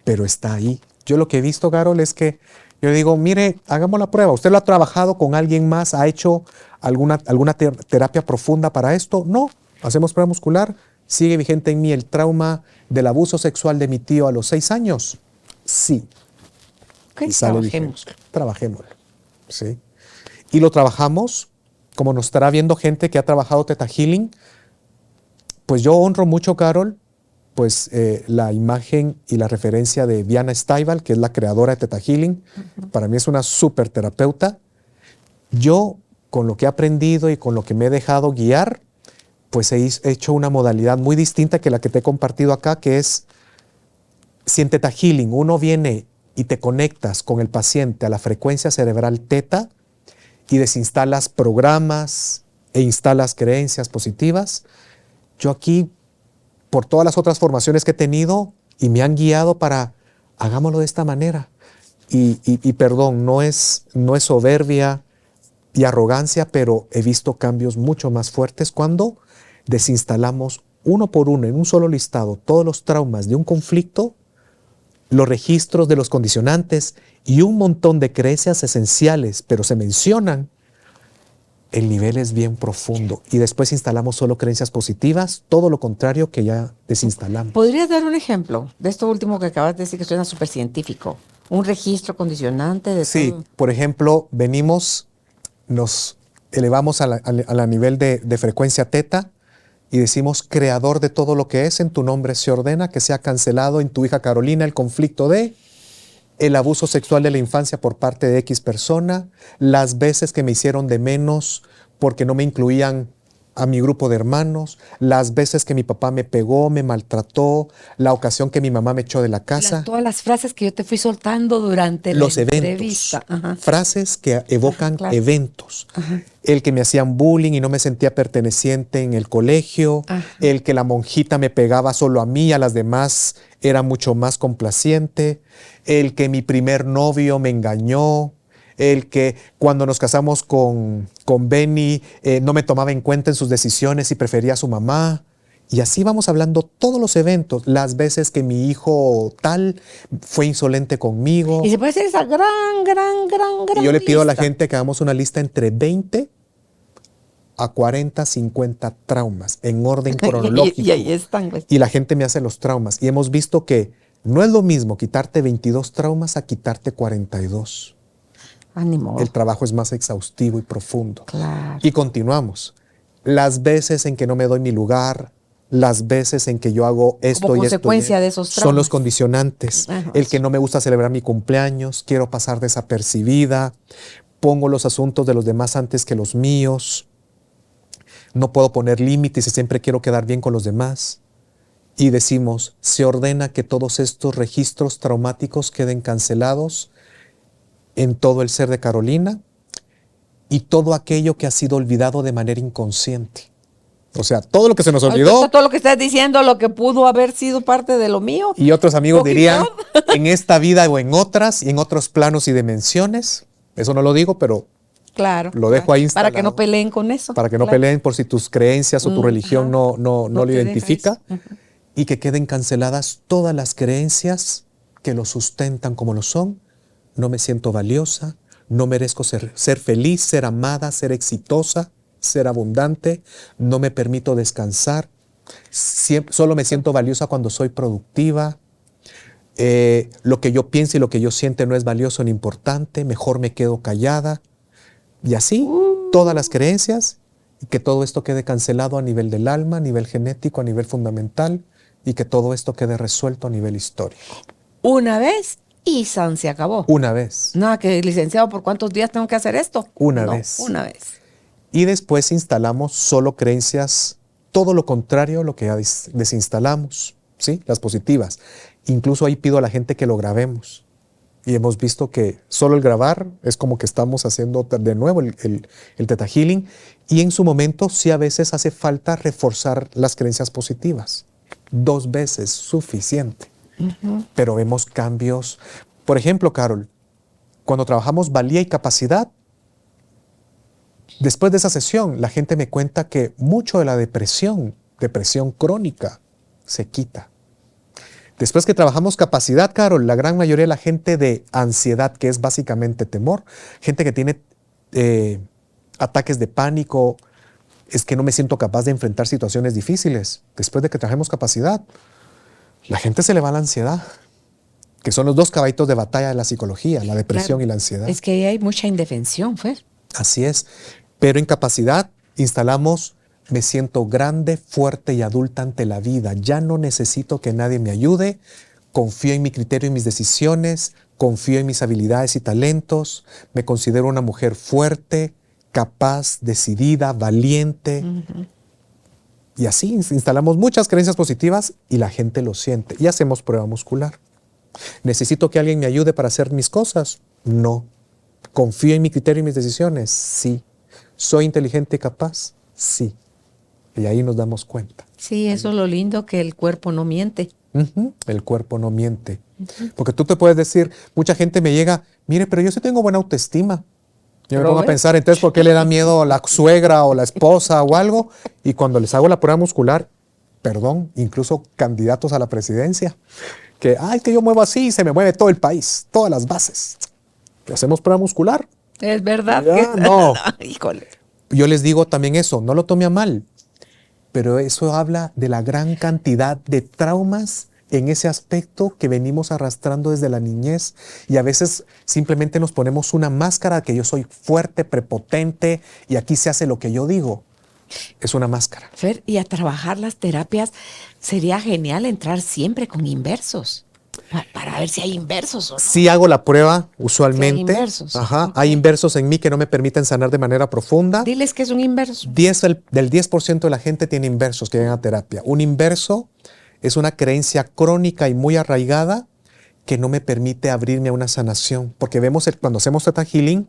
pero está ahí. Yo lo que he visto, Carol, es que yo digo, mire, hagamos la prueba. ¿Usted lo ha trabajado con alguien más? ¿Ha hecho alguna terapia profunda para esto? No. Hacemos prueba muscular. ¿Sigue vigente en mí el trauma del abuso sexual de mi tío a los 6 años? Sí. Ok, Y sale trabajemos. vigente. Trabajémoslo. Sí. Y lo trabajamos, como nos estará viendo gente que ha trabajado Theta Healing, pues yo honro mucho, Carol, pues la imagen y la referencia de Diana Stival, que es la creadora de Theta Healing. Para mí es una súper terapeuta. Yo, con lo que he aprendido y con lo que me he dejado guiar, pues he hecho una modalidad muy distinta que la que te he compartido acá, que es, si en Theta Healing uno viene y te conectas con el paciente a la frecuencia cerebral teta y desinstalas programas e instalas creencias positivas, yo aquí, por todas las otras formaciones que he tenido y me han guiado para, hagámoslo de esta manera. Y perdón, no es soberbia y arrogancia, pero he visto cambios mucho más fuertes cuando desinstalamos uno por uno, en un solo listado, todos los traumas de un conflicto, los registros de los condicionantes y un montón de creencias esenciales, pero se mencionan, el nivel es bien profundo. Y después instalamos solo creencias positivas, todo lo contrario que ya desinstalamos. ¿Podrías dar un ejemplo de esto último que acabas de decir que suena súper científico? Un registro condicionante de Sí, todo. por ejemplo, nos elevamos a la nivel de frecuencia teta y decimos, creador de todo lo que es, en tu nombre se ordena que sea cancelado en tu hija Carolina el conflicto de el abuso sexual de la infancia por parte de X persona, las veces que me hicieron de menos porque no me incluían a mi grupo de hermanos, las veces que mi papá me pegó, me maltrató, la ocasión que mi mamá me echó de la casa. Todas las frases que yo te fui soltando durante Los la eventos, entrevista. Ajá. frases que evocan Claro. eventos. Ajá. El que me hacían bullying y no me sentía perteneciente en el colegio, Ajá. el que la monjita me pegaba solo a mí, a las demás era mucho más complaciente, el que mi primer novio me engañó, el que cuando nos casamos con Benny no me tomaba en cuenta en sus decisiones y prefería a su mamá. Y así vamos hablando todos los eventos, las veces que mi hijo tal fue insolente conmigo. Y se puede hacer esa gran Y yo le pido a la lista. gente que hagamos una lista entre 20 a 40, 50 traumas en orden cronológico. Y ahí están, pues. Y la gente me hace los traumas. Y hemos visto que no es lo mismo quitarte 22 traumas a quitarte 42. Ánimo. El trabajo es más exhaustivo y profundo. Claro. Y continuamos. Las veces en que no me doy mi lugar, las veces en que yo hago esto Como y esto. consecuencia de esos son los traumas. condicionantes. Ajá. El que no me gusta celebrar mi cumpleaños, quiero pasar desapercibida. pongo los asuntos de los demás antes que los míos, no puedo poner límites y siempre quiero quedar bien con los demás. Y decimos, se ordena que todos estos registros traumáticos queden cancelados en todo el ser de Carolina y todo aquello que ha sido olvidado de manera inconsciente. O sea, todo lo que se nos olvidó. Todo lo que estás diciendo, lo que pudo haber sido parte de lo mío. Y otros amigos ¿Poquito? dirían, en esta vida o en otras, y en otros planos y dimensiones. Eso no lo digo, pero Claro. lo dejo ahí instalado. Para que no peleen con eso. Para que no Claro. peleen por si tus creencias o tu religión no lo te deja identifica. eso. Y que queden canceladas todas las creencias que lo sustentan como lo son. No me siento valiosa, no merezco ser feliz, ser amada, ser exitosa, ser abundante, no me permito descansar, solo me siento valiosa cuando soy productiva, lo que yo pienso y lo que yo siento no es valioso ni importante, mejor me quedo callada. Y así, todas las creencias, y que todo esto quede cancelado a nivel del alma, a nivel genético, a nivel fundamental, y que todo esto quede resuelto a nivel histórico. Una vez y san se acabó. Una vez. Nada, que licenciado, ¿por cuántos días tengo que hacer esto? Una No, vez. Una vez. Y después instalamos solo creencias, todo lo contrario a lo que ya desinstalamos, ¿sí? Las positivas. Incluso ahí pido a la gente que lo grabemos. Y hemos visto que solo el grabar es como que estamos haciendo de nuevo el Theta Healing. Y en su momento sí a veces hace falta reforzar las creencias positivas. 2 veces suficiente. Pero vemos cambios. Por ejemplo, Carol, cuando trabajamos valía y capacidad, después de esa sesión, la gente me cuenta que mucho de la depresión crónica, se quita. Después que trabajamos capacidad, Carol, la gran mayoría de la gente de ansiedad, que es básicamente temor, gente que tiene ataques de pánico, es que no me siento capaz de enfrentar situaciones difíciles. Después de que trabajemos capacidad, la gente se le va la ansiedad, que son los 2 caballitos de batalla de la psicología, la depresión Claro. y la ansiedad. Es que ahí hay mucha indefensión, Fer. Así es. Pero en capacidad instalamos, me siento grande, fuerte y adulta ante la vida. Ya no necesito que nadie me ayude. Confío en mi criterio y mis decisiones. Confío en mis habilidades y talentos. Me considero una mujer fuerte, capaz, decidida, valiente. Y así instalamos muchas creencias positivas y la gente lo siente. Y hacemos prueba muscular. ¿Necesito que alguien me ayude para hacer mis cosas? No. ¿Confío en mi criterio y mis decisiones? Sí. ¿Soy inteligente y capaz? Sí. Y ahí nos damos cuenta. Sí, eso es lo lindo, que el cuerpo no miente. El cuerpo no miente. Porque tú te puedes decir, mucha gente me llega, mire, pero yo sí tengo buena autoestima. Yo me pongo a pensar, entonces, ¿por qué le da miedo la suegra o la esposa o algo? Y cuando les hago la prueba muscular, perdón, incluso candidatos a la presidencia, que yo muevo así y se me mueve todo el país, todas las bases. ¿Hacemos prueba muscular? Es verdad. Ya, no. Híjole. Yo les digo también eso, no lo tome a mal, pero eso habla de la gran cantidad de traumas en ese aspecto que venimos arrastrando desde la niñez, y a veces simplemente nos ponemos una máscara que yo soy fuerte, prepotente y aquí se hace lo que yo digo. Es una máscara. Fer, y a trabajar las terapias sería genial entrar siempre con inversos. Para ver si hay inversos o no. Sí hago la prueba usualmente. Sí, hay inversos. Ajá, Ok. hay inversos en mí que no me permiten sanar de manera profunda. Diles que es un inverso. Del 10% de la gente tiene inversos que llegan a terapia. Un inverso es una creencia crónica y muy arraigada que no me permite abrirme a una sanación. Porque vemos cuando hacemos Theta Healing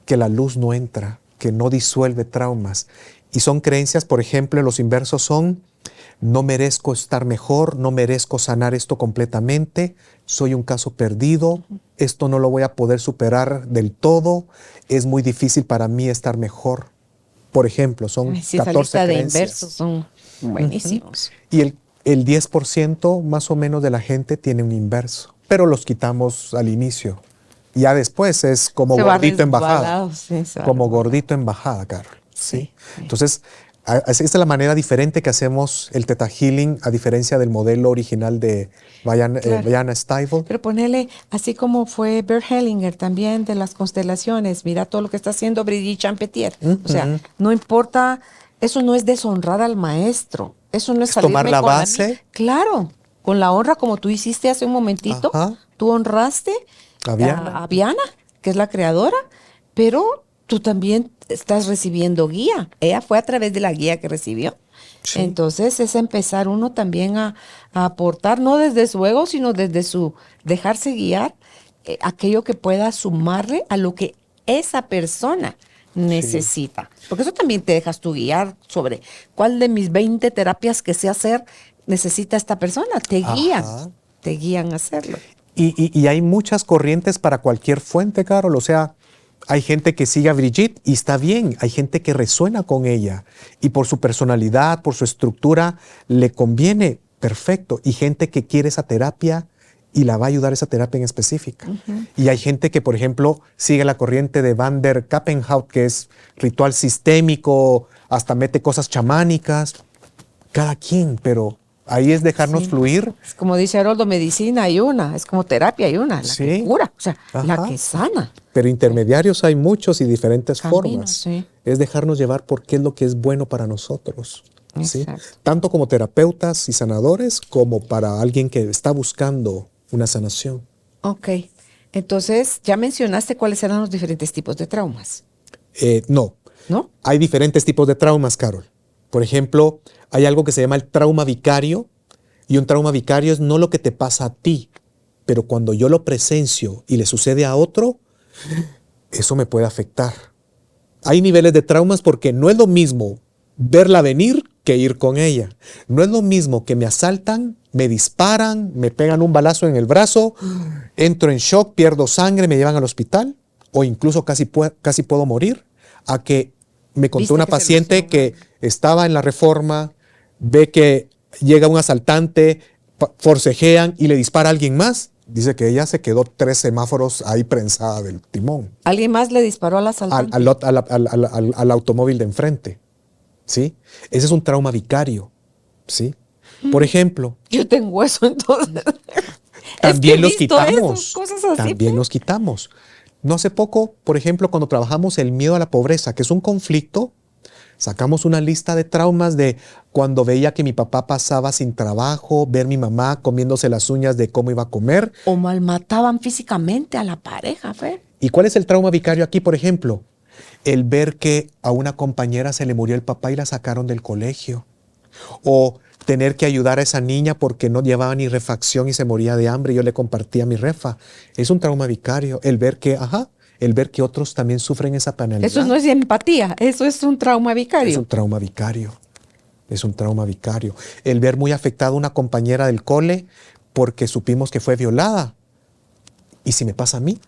que la luz no entra, que no disuelve traumas. Y son creencias, por ejemplo, los inversos son: no merezco estar mejor, no merezco sanar esto completamente, soy un caso perdido, esto no lo voy a poder superar del todo, es muy difícil para mí estar mejor. Por ejemplo, son Ay, sí, esa 14 lista de creencias. inversos son buenísimos. Y el 10% más o menos de la gente tiene un inverso, pero los quitamos al inicio. Ya después es como Se va gordito en bajada. resbalado, sí, se va Como resbalado. gordito en bajada, Carol. ¿sí? Sí. Entonces, esta es la manera diferente que hacemos el Theta Healing, a diferencia del modelo original de Diana Stivel. Pero ponele, así como fue Bert Hellinger también de las constelaciones, mira todo lo que está haciendo Brigitte Champetier. O sea, no importa, eso no es deshonrar al maestro, eso no es Es salirme tomar la con base. Claro, con la honra como tú hiciste hace un momentito, Ajá. tú honraste A Viana. a Viana, que es la creadora, pero tú también estás recibiendo guía. Ella fue a través de la guía que recibió. Sí. Entonces es empezar uno también a aportar, no desde su ego, sino desde su dejarse guiar, aquello que pueda sumarle a lo que esa persona necesita. Porque eso también te dejas tú guiar sobre cuál de mis 20 terapias que sé hacer necesita esta persona. Ajá. Te guían a hacerlo. Y hay muchas corrientes para cualquier fuente, Carol. O sea, hay gente que sigue a Brigitte y está bien. Hay gente que resuena con ella y por su personalidad, por su estructura, le conviene perfecto. Y gente que quiere esa terapia y la va a ayudar esa terapia en específica. Y hay gente que, por ejemplo, sigue la corriente de Van der Kappenhout, que es ritual sistémico, hasta mete cosas chamánicas. Cada quien, pero ahí es dejarnos Sí. fluir. Es como dice Haroldo, medicina hay una, es como terapia hay una, la Sí. que cura, o sea, la Ajá. que sana. Pero intermediarios hay muchos y diferentes Caminos, formas. sí. Es dejarnos llevar por qué es lo que es bueno para nosotros. ¿sí? Exacto. Tanto como terapeutas y sanadores, como para alguien que está buscando una sanación. Ok, entonces ya mencionaste cuáles eran los diferentes tipos de traumas, No, ¿no? hay diferentes tipos de traumas, Carol. Por ejemplo, hay algo que se llama el trauma vicario, y un trauma vicario es no lo que te pasa a ti, pero cuando yo lo presencio y le sucede a otro, eso me puede afectar. Hay niveles de traumas porque no es lo mismo verla venir que ir con ella. No es lo mismo que me asaltan, me disparan, me pegan un balazo en el brazo, entro en shock, pierdo sangre, me llevan al hospital o incluso casi puedo morir, a que me contó Viste una que se paciente lesionó. que estaba en la Reforma, ve que llega un asaltante, forcejean y le dispara a alguien más. Dice que ella se quedó 3 semáforos ahí prensada del timón ¿Alguien más le disparó al asaltante? al automóvil de enfrente. ¿Sí? Ese es un trauma vicario. ¿Sí? Por ejemplo, Yo tengo eso entonces. también he los visto eso, quitamos. cosas así, También pues. los quitamos. No hace poco, por ejemplo, cuando trabajamos el miedo a la pobreza, que es un conflicto, sacamos una lista de traumas de cuando veía que mi papá pasaba sin trabajo, ver mi mamá comiéndose las uñas de cómo iba a comer. O malmataban físicamente a la pareja, Fer. ¿Y cuál es el trauma vicario aquí, por ejemplo? El ver que a una compañera se le murió el papá y la sacaron del colegio. O tener que ayudar a esa niña porque no llevaba ni refacción y se moría de hambre y yo le compartía mi refa. Es un trauma vicario. El ver que otros también sufren esa penalidad. Eso no es empatía, eso es un trauma vicario. Es un trauma vicario. Es un trauma vicario. El ver muy afectada a una compañera del cole porque supimos que fue violada. ¿Y si me pasa a mí?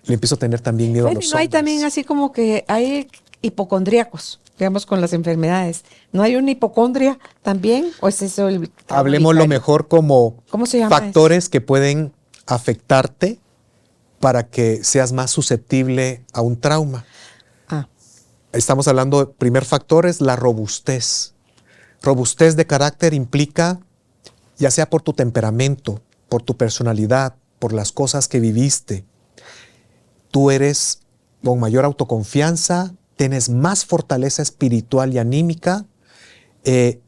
Le empiezo a tener también miedo a Fer, los y no hay hombres. también así como que hay hipocondríacos, digamos, con las enfermedades. ¿No hay una hipocondria también? ¿O es eso el trauma Hablemos lo vicario? mejor como ¿Cómo se llama factores que pueden afectarte para que seas más susceptible a un trauma. Ah, Estamos hablando, el primer factor es la robustez. Robustez de carácter implica, ya sea por tu temperamento, por tu personalidad, por las cosas que viviste, tú eres con mayor autoconfianza, tienes más fortaleza espiritual y anímica,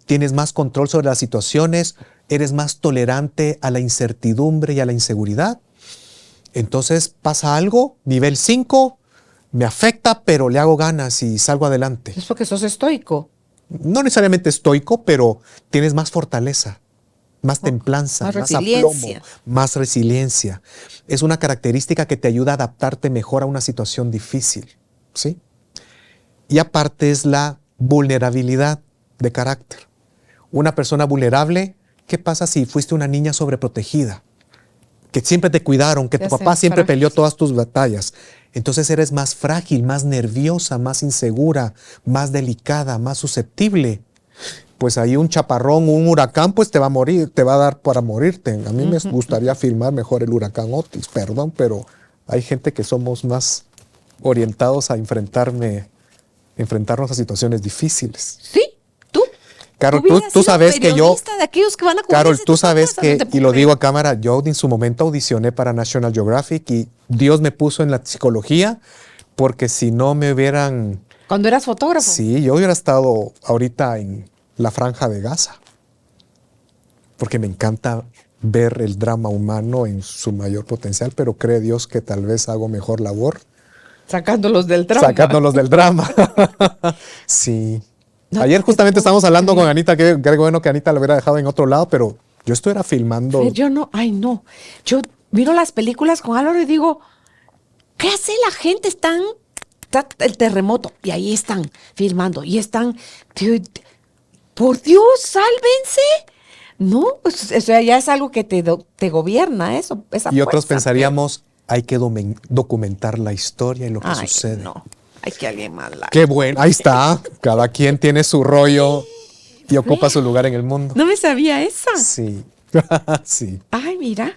tienes más control sobre las situaciones, eres más tolerante a la incertidumbre y a la inseguridad. Entonces pasa algo, nivel 5, me afecta, pero le hago ganas y salgo adelante. es porque sos estoico. No necesariamente estoico, pero tienes más fortaleza, más templanza, más más resiliencia. aplomo, más resiliencia. Es una característica que te ayuda a adaptarte mejor a una situación difícil, ¿sí? Y aparte es la vulnerabilidad de carácter. Una persona vulnerable, ¿qué pasa si fuiste una niña sobreprotegida? Que siempre te cuidaron, que Te tu hacen papá siempre frágil. peleó todas tus batallas. Entonces eres más frágil, más nerviosa, más insegura, más delicada, más susceptible. Pues ahí un chaparrón, un huracán, pues te va a morir, te va a dar para morirte. A mí me gustaría filmar mejor el huracán Otis, perdón, pero hay gente que somos más orientados a enfrentarnos a situaciones difíciles. Sí, tú. Carol, Tú hubieras tú sido sabes que yo... periodista de aquellos que van a cubrir Carol, ese tú tipo de sabes cosas, que, no te y puedo lo digo creer. a cámara, yo en su momento audicioné para National Geographic y Dios me puso en la psicología porque si no me hubieran... Cuando eras fotógrafo. Sí, yo hubiera estado ahorita en la Franja de Gaza porque me encanta ver el drama humano en su mayor potencial, pero cree Dios que tal vez hago mejor labor Sacándolos del drama. Sacándolos del drama. Sí. No, Ayer ¿qué justamente puedo estábamos hablando creer? con Anita, que bueno que Anita lo hubiera dejado en otro lado, pero yo estuviera filmando. Fer, yo no, ay no. Yo miro las películas con Álvaro y digo, ¿qué hace la gente? Está el terremoto y ahí están filmando y están, por Dios, sálvense. No, pues, o sea, ya es algo que te gobierna eso. Esa Y otros fuerza, pensaríamos, hay que documentar la historia y lo que Fer. Ay, sucede. no, hay que alguien más la. Qué bueno, ahí está. Cada quien tiene su rollo y ocupa su lugar en el mundo. No me sabía esa. Sí. Sí. Ay, mira.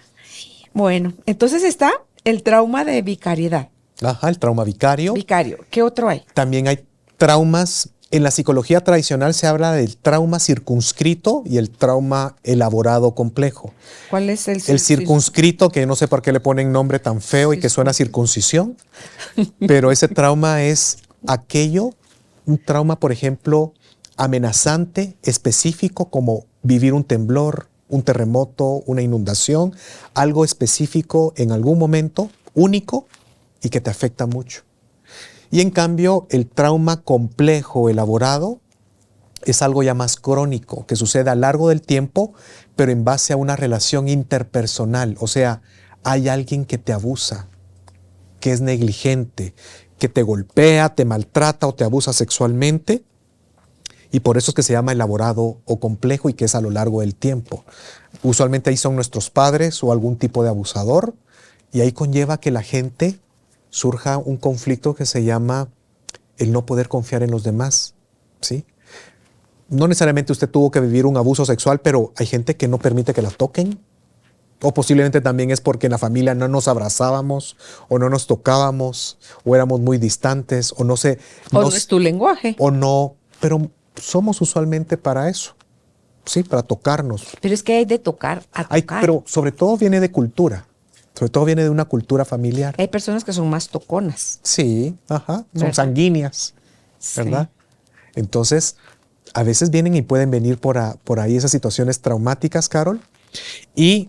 Bueno, entonces está el trauma de vicariedad. Ajá, el trauma vicario. Vicario. ¿Qué otro hay? También hay traumas. En la psicología tradicional se habla del trauma circunscrito y el trauma elaborado complejo. ¿Cuál es el El circunscrito, que no sé por qué le ponen nombre tan feo y que suena a circuncisión, pero ese trauma es aquello, un trauma, por ejemplo, amenazante, específico, como vivir un temblor, un terremoto, una inundación, algo específico en algún momento, único y que te afecta mucho. Y en cambio, el trauma complejo, elaborado, es algo ya más crónico, que sucede a lo largo del tiempo, pero en base a una relación interpersonal. O sea, hay alguien que te abusa, que es negligente, que te golpea, te maltrata o te abusa sexualmente. Y por eso es que se llama elaborado o complejo y que es a lo largo del tiempo. Usualmente ahí son nuestros padres o algún tipo de abusador. Y ahí conlleva que la gente surja un conflicto que se llama el no poder confiar en los demás, ¿sí? No necesariamente usted tuvo que vivir un abuso sexual, pero hay gente que no permite que la toquen. O posiblemente también es porque en la familia no nos abrazábamos, o no nos tocábamos, o éramos muy distantes, o no sé. O no es tu lenguaje. O no, pero somos usualmente para eso, ¿sí? Para tocarnos. Pero es que hay de tocar a tocar. Pero sobre todo viene de cultura. Sobre todo viene de una cultura familiar. Hay personas que son más toconas. Sí, ajá, son ¿Verdad? sanguíneas, ¿verdad? Entonces, a veces vienen y pueden venir por ahí esas situaciones traumáticas, Carol. Y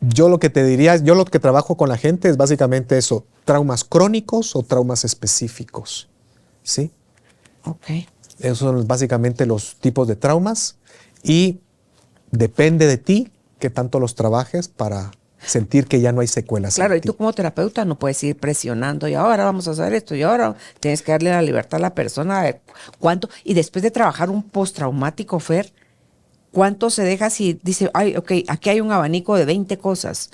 yo lo que te diría, yo lo que trabajo con la gente es básicamente eso, traumas crónicos o traumas específicos, ¿sí? Ok. Esos son básicamente los tipos de traumas y depende de ti que tanto los trabajes para sentir que ya no hay secuelas. Claro, en y ti. tú como terapeuta no puedes ir presionando y ahora vamos a hacer esto y ahora tienes que darle la libertad a la persona a ver cuánto. Y después de trabajar un postraumático, Fer, ¿cuánto se deja si dice, ay, ok, aquí hay un abanico de 20 cosas?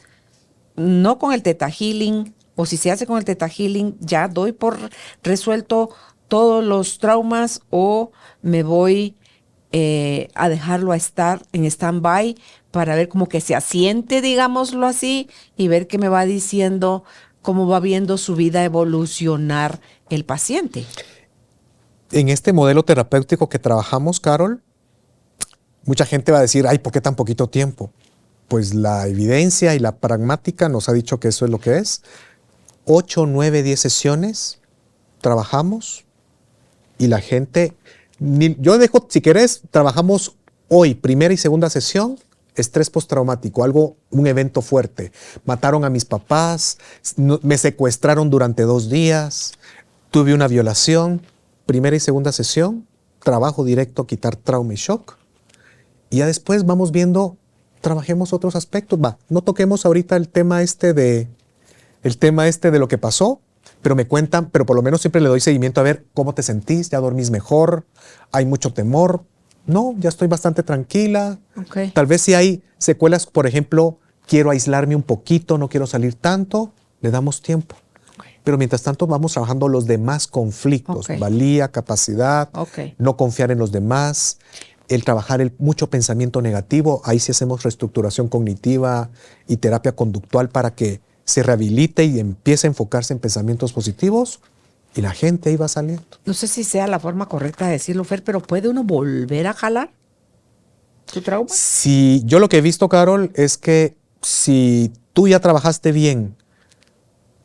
No con el Theta Healing, o si se hace con el Theta Healing, ya doy por resuelto todos los traumas o me voy a dejarlo a estar en stand-by para ver como que se asiente, digámoslo así, y ver qué me va diciendo, cómo va viendo su vida evolucionar el paciente. En este modelo terapéutico que trabajamos, Carol, mucha gente va a decir, ay, ¿por qué tan poquito tiempo? Pues la evidencia y la pragmática nos ha dicho que eso es lo que es. 8, 9, 10 sesiones trabajamos y la gente, yo dejo, si querés, trabajamos hoy, primera y segunda sesión, estrés postraumático, un evento fuerte. Mataron a mis papás, me secuestraron durante 2 días, tuve una violación, primera y segunda sesión, trabajo directo, quitar trauma y shock. Y ya después vamos viendo, trabajemos otros aspectos. No toquemos ahorita el tema este de lo que pasó, pero me cuentan, pero por lo menos siempre le doy seguimiento a ver cómo te sentís, ya dormís mejor, hay mucho temor. No, ya estoy bastante tranquila. Okay. Tal vez si hay secuelas, por ejemplo, quiero aislarme un poquito, no quiero salir tanto, le damos tiempo. Okay. Pero mientras tanto vamos trabajando los demás conflictos, Okay. valía, capacidad, Okay. no confiar en los demás, el trabajar mucho pensamiento negativo. Ahí sí hacemos reestructuración cognitiva y terapia conductual para que se rehabilite y empiece a enfocarse en pensamientos positivos y la gente ahí va saliendo. No sé si sea la forma correcta de decirlo, Fer, pero ¿puede uno volver a jalar su trauma? Si yo lo que he visto, Carol, es que si tú ya trabajaste bien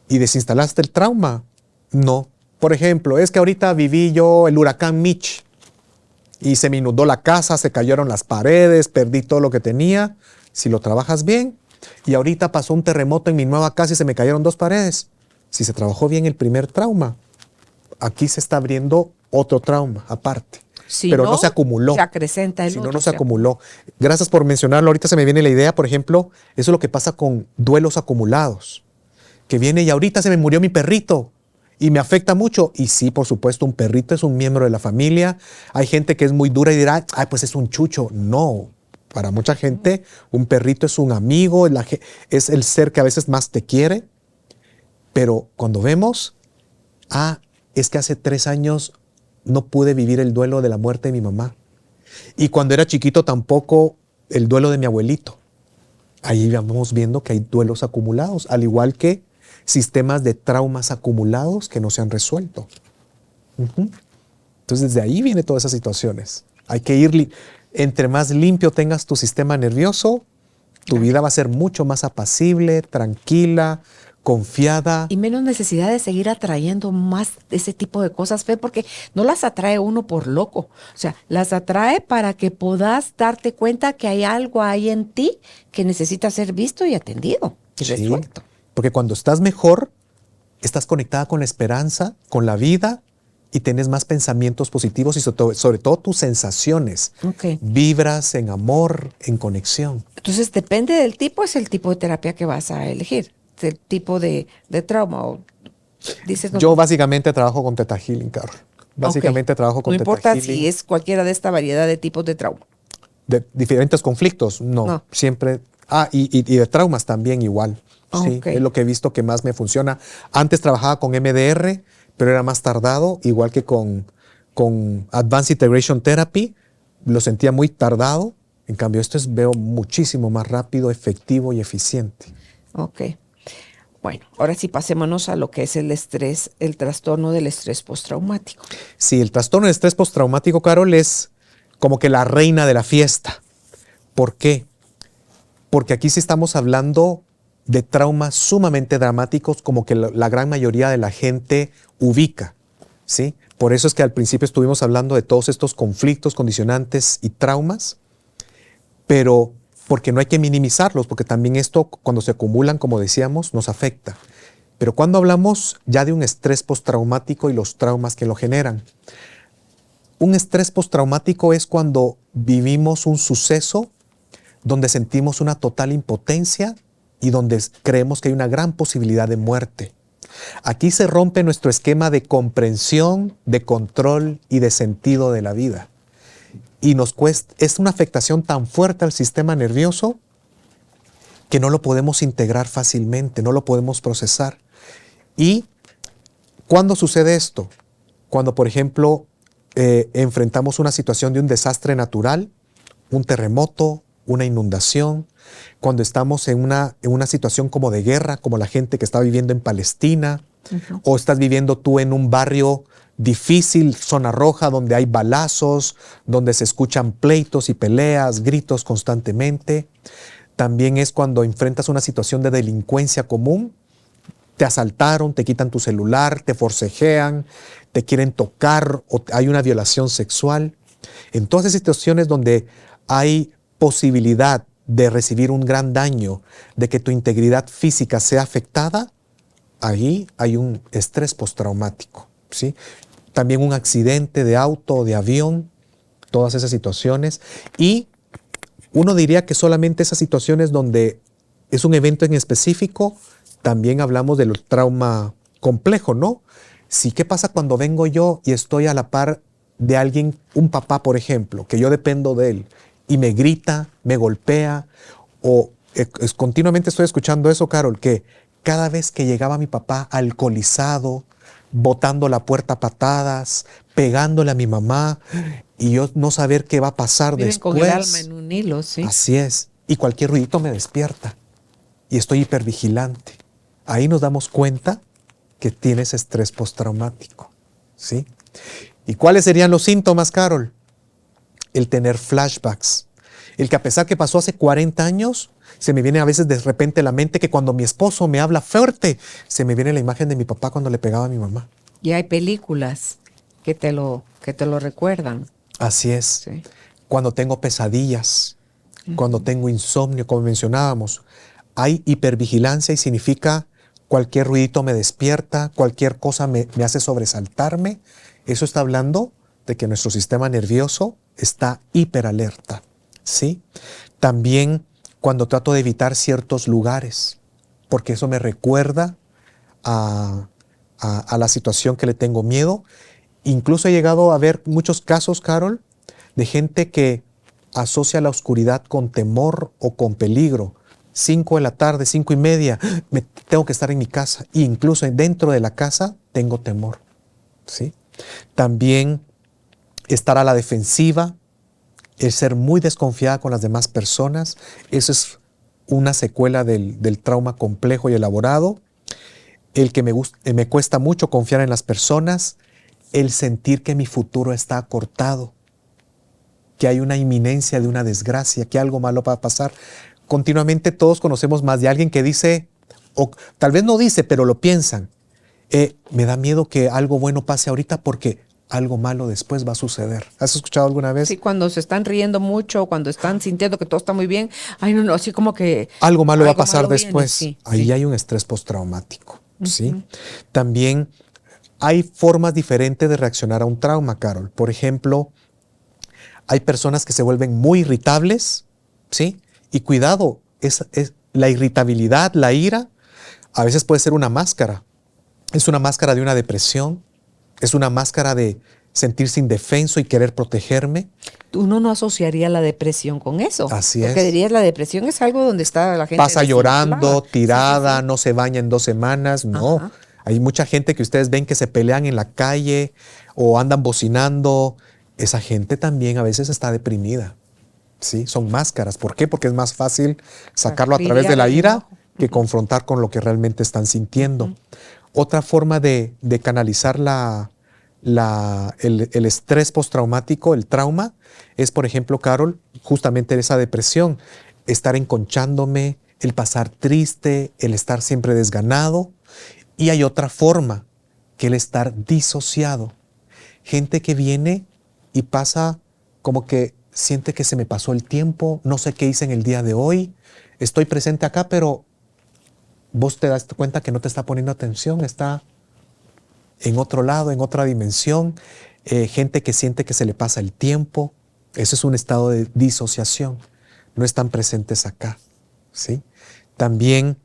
y desinstalaste el trauma, no. Por ejemplo, es que ahorita viví yo el huracán Mitch y se me inundó la casa, se cayeron las paredes, perdí todo lo que tenía. Si lo trabajas bien y ahorita pasó un terremoto en mi nueva casa y se me cayeron 2 paredes, Si se trabajó bien el primer trauma, aquí se está abriendo otro trauma aparte. Si pero no se acumuló. Se acrecenta el Si otro. no se acumuló. Gracias por mencionarlo. Ahorita se me viene la idea, por ejemplo, eso es lo que pasa con duelos acumulados. Que viene y ahorita se me murió mi perrito y me afecta mucho. Y sí, por supuesto, un perrito es un miembro de la familia. Hay gente que es muy dura y dirá, ay, pues es un chucho. No. Para mucha gente, un perrito es un amigo, es el ser que a veces más te quiere. Pero cuando vemos, es que hace 3 años no pude vivir el duelo de la muerte de mi mamá. Y cuando era chiquito tampoco el duelo de mi abuelito. Ahí vamos viendo que hay duelos acumulados, al igual que sistemas de traumas acumulados que no se han resuelto. Entonces desde ahí vienen todas esas situaciones. Hay que ir, entre más limpio tengas tu sistema nervioso, tu vida va a ser mucho más apacible, tranquila, confiada. Y menos necesidad de seguir atrayendo más ese tipo de cosas, Fe, porque no las atrae uno por loco. O sea, las atrae para que puedas darte cuenta que hay algo ahí en ti que necesita ser visto y atendido y resuelto. Porque cuando estás mejor, estás conectada con la esperanza, con la vida y tienes más pensamientos positivos y sobre todo tus sensaciones. Okay. Vibras en amor, en conexión. Entonces, depende del tipo, es el tipo de terapia que vas a elegir. El tipo de trauma o dices yo básicamente trabajo con Theta Healing, Carol. Básicamente trabajo con Theta Healing. No importa si es cualquiera de esta variedad de tipos de trauma. De diferentes conflictos, no. Siempre. Y de traumas también igual. Sí, es lo que he visto que más me funciona. Antes trabajaba con MDR, pero era más tardado, igual que con Advanced Integration Therapy. Lo sentía muy tardado. En cambio, veo muchísimo más rápido, efectivo y eficiente. Ok. Bueno, ahora sí pasémonos a lo que es el estrés, el trastorno del estrés postraumático. Sí, el trastorno del estrés postraumático, Carol, es como que la reina de la fiesta. ¿Por qué? Porque aquí sí estamos hablando de traumas sumamente dramáticos, como que la gran mayoría de la gente ubica, ¿sí? Por eso es que al principio estuvimos hablando de todos estos conflictos, condicionantes y traumas, pero porque no hay que minimizarlos, porque también esto, cuando se acumulan, como decíamos, nos afecta. Pero cuando hablamos ya de un estrés postraumático y los traumas que lo generan, un estrés postraumático es cuando vivimos un suceso donde sentimos una total impotencia y donde creemos que hay una gran posibilidad de muerte. Aquí se rompe nuestro esquema de comprensión, de control y de sentido de la vida. Y es una afectación tan fuerte al sistema nervioso que no lo podemos integrar fácilmente, no lo podemos procesar. ¿Y cuándo sucede esto? Cuando, por ejemplo, enfrentamos una situación de un desastre natural, un terremoto, una inundación, cuando estamos en una situación como de guerra, como la gente que está viviendo en Palestina, o estás viviendo tú en un barrio difícil, zona roja, donde hay balazos, donde se escuchan pleitos y peleas, gritos constantemente. También es cuando enfrentas una situación de delincuencia común. Te asaltaron, te quitan tu celular, te forcejean, te quieren tocar o hay una violación sexual. En todas esas situaciones donde hay posibilidad de recibir un gran daño, de que tu integridad física sea afectada, ahí hay un estrés postraumático, ¿sí? También un accidente de auto o de avión, todas esas situaciones. Y uno diría que solamente esas situaciones donde es un evento en específico, también hablamos del trauma complejo, ¿no? Sí, ¿qué pasa cuando vengo yo y estoy a la par de alguien, un papá, por ejemplo, que yo dependo de él, y me grita, me golpea, o continuamente estoy escuchando eso, Carol, que cada vez que llegaba mi papá alcoholizado, botando la puerta a patadas, pegándole a mi mamá, y yo no saber qué va a pasar después. Con el alma en un hilo, sí. Así es. Y cualquier ruidito me despierta. Y estoy hipervigilante. Ahí nos damos cuenta que tienes estrés postraumático, ¿sí? ¿Y cuáles serían los síntomas, Carol? El tener flashbacks. El que a pesar que pasó hace 40 años, se me viene a veces de repente a la mente que cuando mi esposo me habla fuerte, se me viene la imagen de mi papá cuando le pegaba a mi mamá. Y hay películas que te lo recuerdan. Así es. Sí. Cuando tengo pesadillas, cuando tengo insomnio, como mencionábamos, hay hipervigilancia y significa cualquier ruidito me despierta, cualquier cosa me hace sobresaltarme. Eso está hablando de que nuestro sistema nervioso está hiperalerta, ¿sí? También cuando trato de evitar ciertos lugares, porque eso me recuerda a la situación que le tengo miedo. Incluso he llegado a ver muchos casos, Carol, de gente que asocia la oscuridad con temor o con peligro. 5 de la tarde, 5:30, tengo que estar en mi casa. E incluso dentro de la casa tengo temor, ¿sí? También estar a la defensiva, el ser muy desconfiada con las demás personas, eso es una secuela del trauma complejo y elaborado. El que me cuesta mucho confiar en las personas, el sentir que mi futuro está acortado, que hay una inminencia de una desgracia, que algo malo va a pasar. Continuamente todos conocemos más de alguien que dice, o tal vez no dice, pero lo piensan, me da miedo que algo bueno pase ahorita porque algo malo después va a suceder. ¿Has escuchado alguna vez? Sí, cuando se están riendo mucho, cuando están sintiendo que todo está muy bien, ay, no, así como que algo malo va a pasar después. Viene, sí, ahí sí. hay un estrés postraumático, ¿sí? También hay formas diferentes de reaccionar a un trauma, Carol. Por ejemplo, hay personas que se vuelven muy irritables, ¿sí? Y cuidado, es la irritabilidad, la ira, a veces puede ser una máscara. Es una máscara de una depresión, es una máscara de sentirse indefenso y querer protegerme. Uno no asociaría la depresión con eso. Así porque es. dirías, la depresión es algo donde está la gente Pasa llorando, desinflada. tirada, Sí, sí. no se baña en 2 semanas. No, Ajá. hay mucha gente que ustedes ven que se pelean en la calle o andan bocinando. Esa gente también a veces está deprimida. ¿Sí? Son máscaras. ¿Por qué? Porque es más fácil sacarlo a través de la ira que confrontar con lo que realmente están sintiendo. Otra forma de canalizar el estrés postraumático, el trauma, es, por ejemplo, Carol, justamente esa depresión, estar enconchándome, el pasar triste, el estar siempre desganado. Y hay otra forma, que el estar disociado. Gente que viene y pasa como que siente que se me pasó el tiempo, no sé qué hice en el día de hoy, estoy presente acá, pero vos te das cuenta que no te está poniendo atención, está en otro lado, en otra dimensión. Gente que siente que se le pasa el tiempo, eso es un estado de disociación, no están presentes acá, ¿sí? También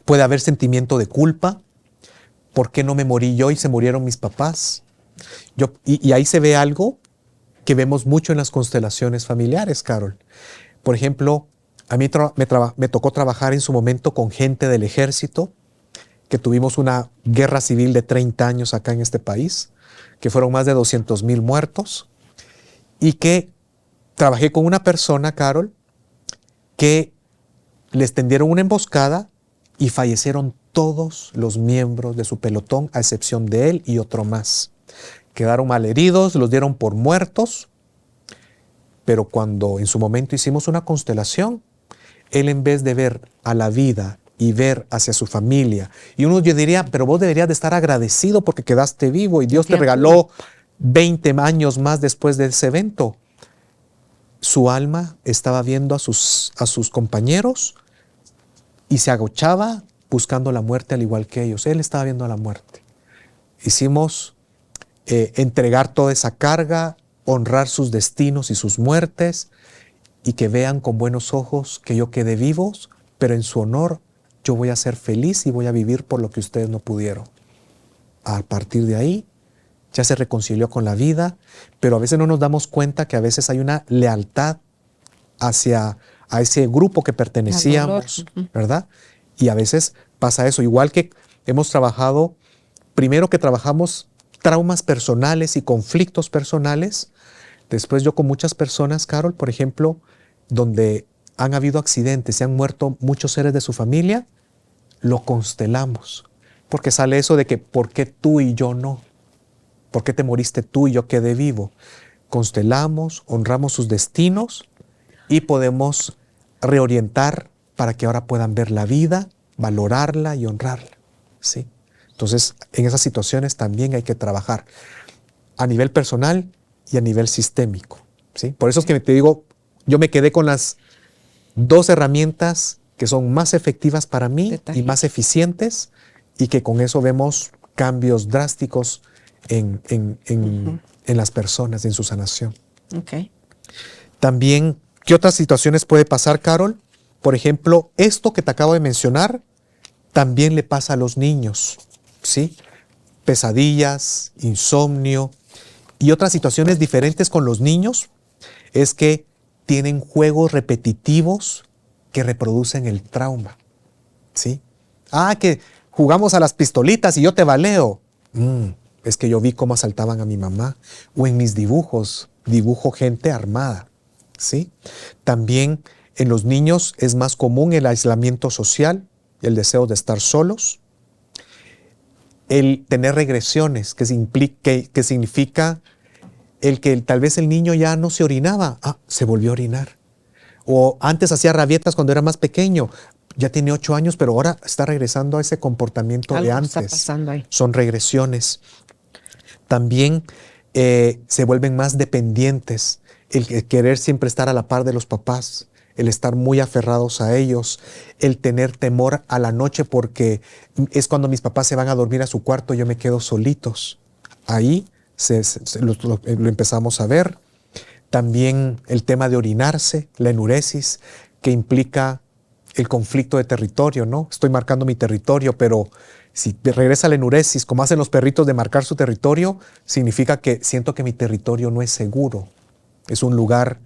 puede haber sentimiento de culpa. ¿Por qué no me morí yo y se murieron mis papás? Y ahí se ve algo que vemos mucho en las constelaciones familiares, Carol. Por ejemplo, a mí me tocó trabajar en su momento con gente del ejército, que tuvimos una guerra civil de 30 años acá en este país, que fueron más de 200,000 muertos, y que trabajé con una persona, Carol, que les tendieron una emboscada y fallecieron todos los miembros de su pelotón, a excepción de él y otro más. Quedaron malheridos, los dieron por muertos, pero cuando en su momento hicimos una constelación, él, en vez de ver a la vida y ver hacia su familia, y uno, yo diría, pero vos deberías de estar agradecido porque quedaste vivo y Dios te regaló 20 años más después de ese evento. Su alma estaba viendo a sus compañeros y se agachaba buscando la muerte al igual que ellos. Él estaba viendo a la muerte. Hicimos entregar toda esa carga, honrar sus destinos y sus muertes, y que vean con buenos ojos que yo quedé vivo, pero en su honor yo voy a ser feliz y voy a vivir por lo que ustedes no pudieron. A partir de ahí ya se reconcilió con la vida, pero a veces no nos damos cuenta que a veces hay una lealtad a ese grupo que pertenecíamos, ¿verdad? Y a veces pasa eso, igual que hemos trabajado, primero que trabajamos traumas personales y conflictos personales. Después yo con muchas personas, Carol, por ejemplo, donde han habido accidentes, se han muerto muchos seres de su familia, lo constelamos. Porque sale eso de que, ¿por qué tú y yo no? ¿Por qué te moriste tú y yo quedé vivo? Constelamos, honramos sus destinos y podemos reorientar para que ahora puedan ver la vida, valorarla y honrarla, ¿sí? Entonces, en esas situaciones también hay que trabajar a nivel personal y a nivel sistémico, ¿sí? Por eso es que te digo, yo me quedé con las 2 herramientas que son más efectivas para mí Detalle. y más eficientes, y que con eso vemos cambios drásticos en las personas, en su sanación. Ok. También, ¿qué otras situaciones puede pasar, Carol? Por ejemplo, esto que te acabo de mencionar también le pasa a los niños, ¿sí? Pesadillas, insomnio y otras situaciones diferentes con los niños es que tienen juegos repetitivos que reproducen el trauma, ¿sí? Ah, que jugamos a las pistolitas y yo te baleo. Es que yo vi cómo asaltaban a mi mamá. O en mis dibujos, dibujo gente armada, ¿sí? También en los niños es más común el aislamiento social, el deseo de estar solos, el tener regresiones, que significa el que tal vez el niño ya no se orinaba, se volvió a orinar. O antes hacía rabietas cuando era más pequeño, ya tiene 8 años, pero ahora está regresando a ese comportamiento Algo de antes. está pasando ahí. Son regresiones. También se vuelven más dependientes, el querer siempre estar a la par de los papás, el estar muy aferrados a ellos, el tener temor a la noche porque es cuando mis papás se van a dormir a su cuarto, yo me quedo solitos. Ahí lo empezamos a ver. También el tema de orinarse, la enuresis, que implica el conflicto de territorio, ¿no? Estoy marcando mi territorio, pero si regresa la enuresis, como hacen los perritos de marcar su territorio, significa que siento que mi territorio no es seguro, es un lugar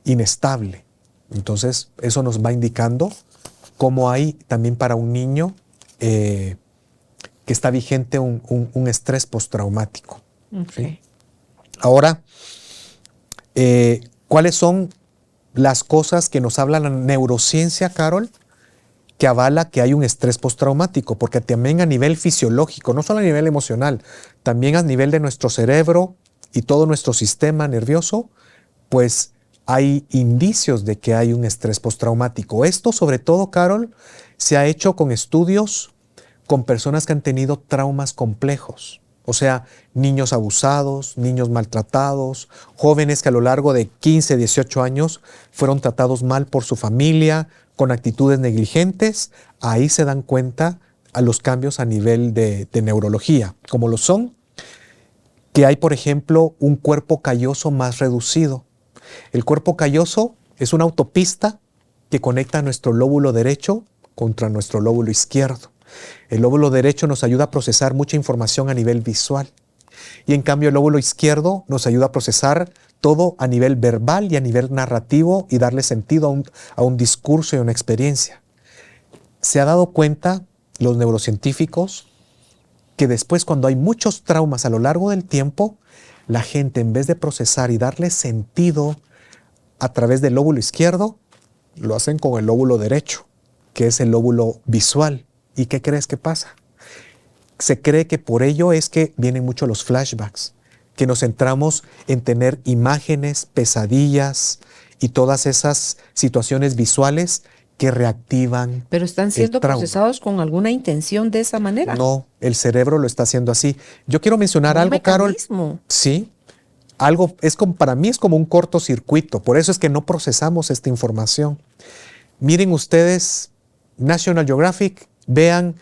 inestable. Entonces, eso nos va indicando cómo hay también para un niño que está vigente un estrés postraumático. Okay. ¿Sí? Ahora, ¿cuáles son las cosas que nos habla la neurociencia, Carol, que avala que hay un estrés postraumático? Porque también a nivel fisiológico, no solo a nivel emocional, también a nivel de nuestro cerebro y todo nuestro sistema nervioso, pues hay indicios de que hay un estrés postraumático. Esto, sobre todo, Carol, se ha hecho con estudios con personas que han tenido traumas complejos. O sea, niños abusados, niños maltratados, jóvenes que a lo largo de 15, 18 años fueron tratados mal por su familia, con actitudes negligentes. Ahí se dan cuenta a los cambios a nivel de neurología, como lo son, que hay, por ejemplo, un cuerpo calloso más reducido. El cuerpo calloso es una autopista que conecta nuestro lóbulo derecho contra nuestro lóbulo izquierdo. El lóbulo derecho nos ayuda a procesar mucha información a nivel visual y en cambio el lóbulo izquierdo nos ayuda a procesar todo a nivel verbal y a nivel narrativo y darle sentido a un discurso y a una experiencia. Se ha dado cuenta los neurocientíficos que después, cuando hay muchos traumas a lo largo del tiempo, la gente, en vez de procesar y darle sentido a través del lóbulo izquierdo, lo hacen con el lóbulo derecho, que es el lóbulo visual. ¿Y qué crees que pasa? Se cree que por ello es que vienen mucho los flashbacks, que nos centramos en tener imágenes, pesadillas y todas esas situaciones visuales que reactivan. Pero están siendo el trauma. procesados con alguna intención de esa manera. No, el cerebro lo está haciendo así. Yo quiero mencionar Un algo, Carol. mecanismo. Sí, algo es como, para mí es como un cortocircuito. Por eso es que no procesamos esta información. Miren ustedes, National Geographic, vean